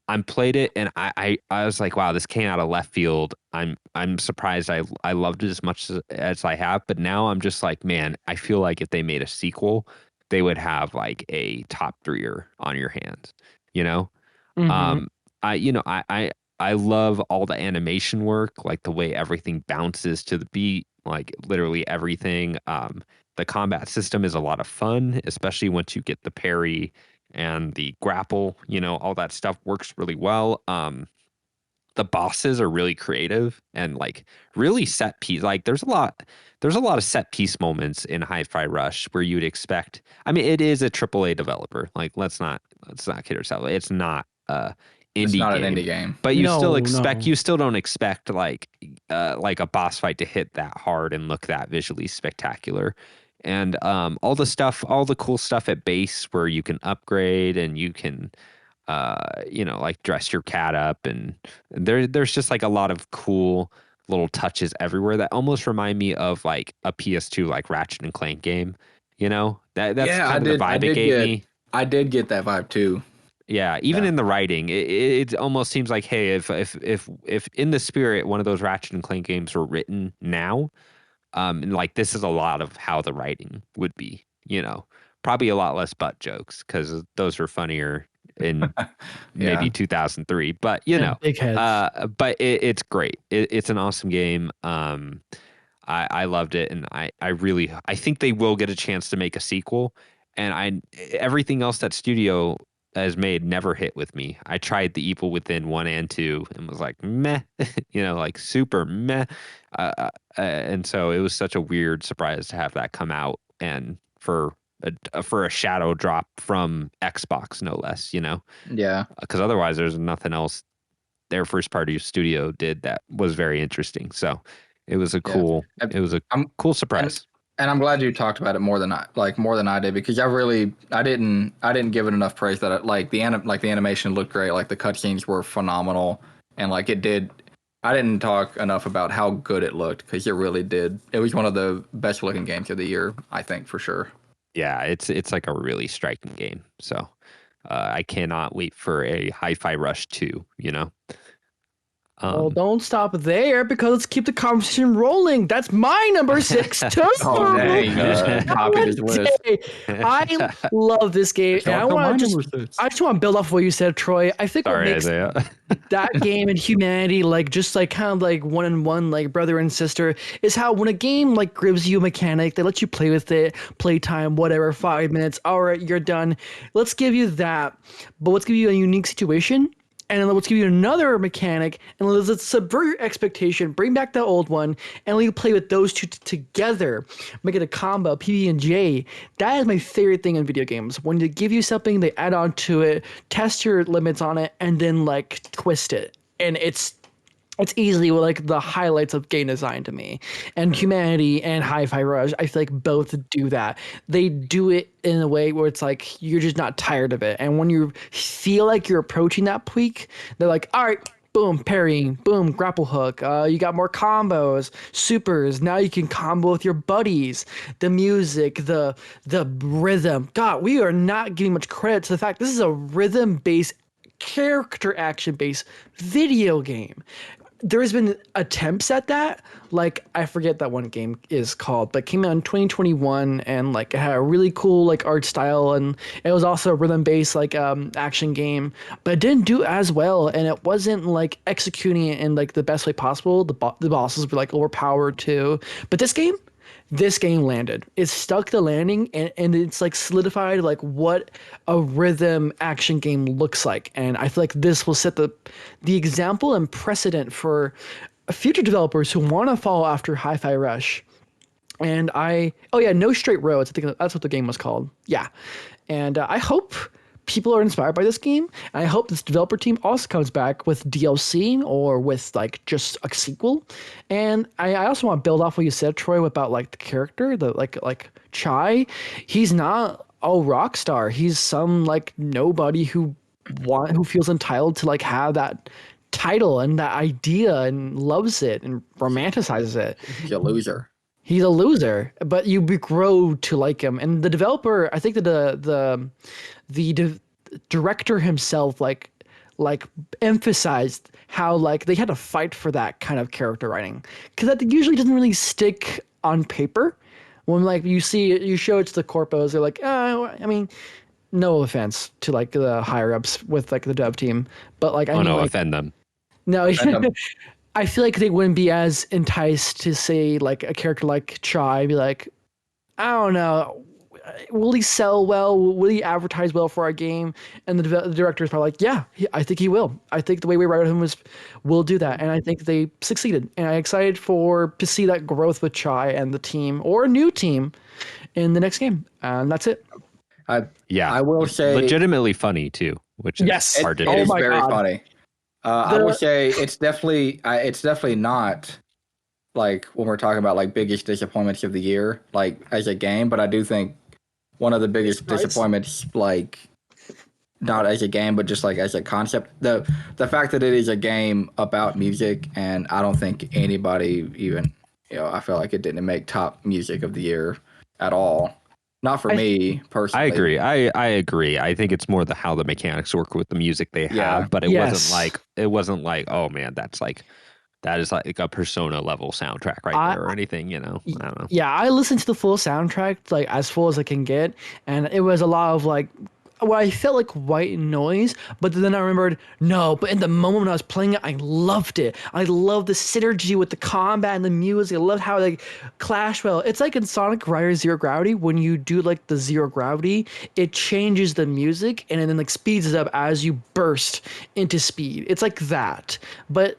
I played it and I was like, wow, this came out of left field. I'm surprised I loved it as much as I have, but now I'm just like, man, I feel like if they made a sequel, they would have like a top threer on your hands, you know? Mhm. I love all the animation work, like the way everything bounces to the beat, like literally everything. The combat system is a lot of fun, especially once you get the parry and the grapple, all that stuff works really well. The bosses are really creative and like really set piece. Like there's a lot of set piece moments in Hi-Fi Rush where you'd expect. I mean, it is a AAA developer. Like let's not kid ourselves. It's not It's indie not game, an indie game. but you No, still no. you still don't expect like a boss fight to hit that hard and look that visually spectacular. And all the cool stuff at base where you can upgrade and you can like dress your cat up, and there's just like a lot of cool little touches everywhere that almost remind me of like a PS2 like Ratchet and Clank game. That's Yeah, kind of the vibe it gave me. I did get that vibe too. Yeah, even Yeah. in the writing, it almost seems like, hey, if in the spirit one of those Ratchet and Clank games were written now, and like this is a lot of how the writing would be, probably a lot less butt jokes because those are funnier in maybe 2003. But Big heads. it's great. It's an awesome game. I loved it, and I think they will get a chance to make a sequel. And everything else that studio has made never hit with me. I tried The Evil Within 1 and 2 and was like meh, like super meh. And so it was such a weird surprise to have that come out, and for a shadow drop from Xbox, no less, Yeah. because otherwise there's nothing else their first party studio did that was very interesting. So it was a cool, I'm- cool surprise. And I'm glad you talked about it more than I did, because I didn't give it enough praise that the animation looked great, like the cutscenes were phenomenal, and like it did. I didn't talk enough about how good it looked, because it really did. It was one of the best looking games of the year, I think, for sure. Yeah, it's like a really striking game. So I cannot wait for a Hi-Fi Rush 2, you know? Well, don't stop there, because let's keep the conversation rolling. That's my number 6 too. Oh, dang, you just copied his list. I love this game, and I want to just want to build off what you said, Troy. I think what Sorry, makes Izayah. that game and humanity like kind of like one on one, like brother and sister, is how when a game like gives you a mechanic, they let you play with it, playtime, whatever, 5 minutes, all right, you're done. Let's give you that, but let's give you a unique situation. And then let's give you another mechanic, and let's subvert your expectation, bring back the old one, and let you play with those two together. Make it a combo, PB&J. That is my favorite thing in video games. When they give you something, they add on to it, test your limits on it, and then like twist it. And it's easily like the highlights of game design to me. And Humanity and Hi-Fi Rush, I feel like both do that. They do it in a way where it's like you're just not tired of it. And when you feel like you're approaching that peak, they're like, all right, boom, parrying, boom, grapple hook. You got more combos, supers. Now you can combo with your buddies. The music, the rhythm. God, we are not giving much credit to the fact this is a rhythm-based, character action-based video game. There's been attempts at that, like I forget that one game is called, but came out in 2021, and like it had a really cool like art style, and it was also a rhythm based like action game, but it didn't do as well, and it wasn't like executing it in like the best way possible. The bosses were like overpowered too, but this game landed. It stuck the landing, and it's like solidified like what a rhythm action game looks like. And I feel like this will set the example and precedent for future developers who want to follow after Hi-Fi Rush. And No Straight Roads, I think that's what the game was called. Yeah. And I hope people are inspired by this game, and I hope this developer team also comes back with DLC or with like just a sequel. And I also want to build off what you said, Troy, about like the character, the like Chai. He's not a rock star. He's some like nobody who feels entitled to like have that title and that idea and loves it and romanticizes it. He's a loser. He's a loser, but you grow to like him. And the developer, I think that the director himself like emphasized how like they had to fight for that kind of character writing, because that usually doesn't really stick on paper. When like you show it to the corpos, they're like, oh, I mean, no offense to like the higher ups with like the dev team, but like offend them. No, I feel like they wouldn't be as enticed to say like a character like Chai, be like, I don't know, will he sell well? Will he advertise well for our game? And the director is probably like, yeah, I think he will. I think the way we write him will do that. And I think they succeeded. And I'm excited to see that growth with Chai and the team, or a new team, in the next game. And that's it. I will say, legitimately funny too, which is hard to do. It is very funny. I will say it's definitely not like when we're talking about like biggest disappointments of the year, like as a game, but I do think one of the biggest disappointments, like not as a game, but just like as a concept, the fact that it is a game about music, and I don't think anybody even, I feel like it didn't make top music of the year at all. Not for me personally. I agree. I agree. I think it's more how the mechanics work with the music they have, but it wasn't like, oh man, that is like a Persona level soundtrack there or anything, I don't know. Yeah, I listened to the full soundtrack, like as full as I can get, and it was a lot of like what I felt like white noise, but then I remembered, no, but in the moment when I was playing it, I loved it. I loved the synergy with the combat and the music. I loved how they clash well. It's like in Sonic Riders Zero Gravity, when you do like the zero gravity, it changes the music and then like speeds it up as you burst into speed. It's like that. But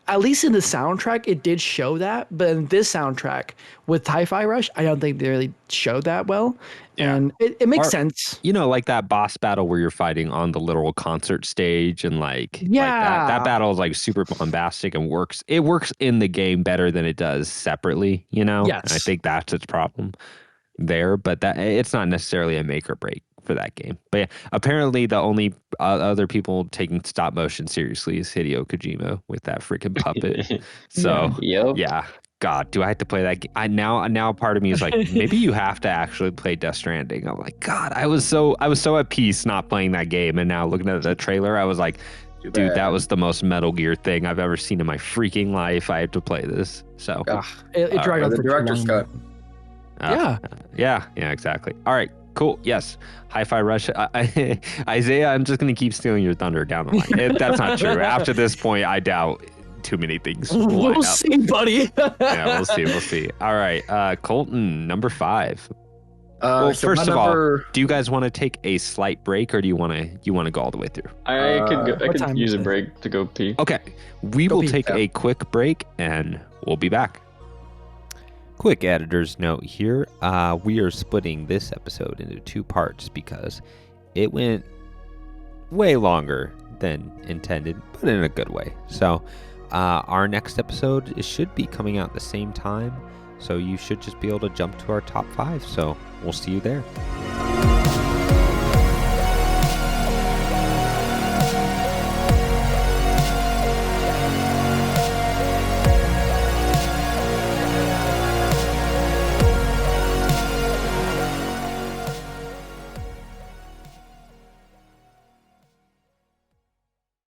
at least in the soundtrack, it did show that. But in this soundtrack with Hi-Fi Rush, I don't think they really showed that well. Yeah. And it makes sense. You know, like that boss battle where you're fighting on the literal concert stage and like that battle is like super bombastic and works. It works in the game better than it does separately, you know? Yes. And I think that's its problem there, but that it's not necessarily a make or break for that game. But yeah, apparently the only other people taking stop motion seriously is Hideo Kojima with that freaking puppet. So Yep. yeah. God, do I have to play that game? Now part of me is like, maybe you have to actually play Death Stranding. I'm like, God, I was so at peace not playing that game, and now looking at the trailer, I was like, dude, that was the most Metal Gear thing I've ever seen in my freaking life. I have to play this. So It dragged on the for too director's long. cut. yeah, exactly. All right, cool. Yes, Hi-Fi Rush. Izayah, I'm just gonna keep stealing your thunder down the line. That's not true. After this point, I doubt too many things. We'll see, buddy. Yeah, we'll see. All right, Colton, number 5. Well, So first my of all, number- do you guys want to take a slight break, or do you want to go all the way through? I what could time use is a it? break to go pee. Okay, we Go will pee. take a quick break, and we'll be back. Quick editor's note here. We are splitting this episode into 2 parts because it went way longer than intended, but in a good way. So our next episode should be coming out at the same time, so you should just be able to jump to our top 5. So we'll see you there.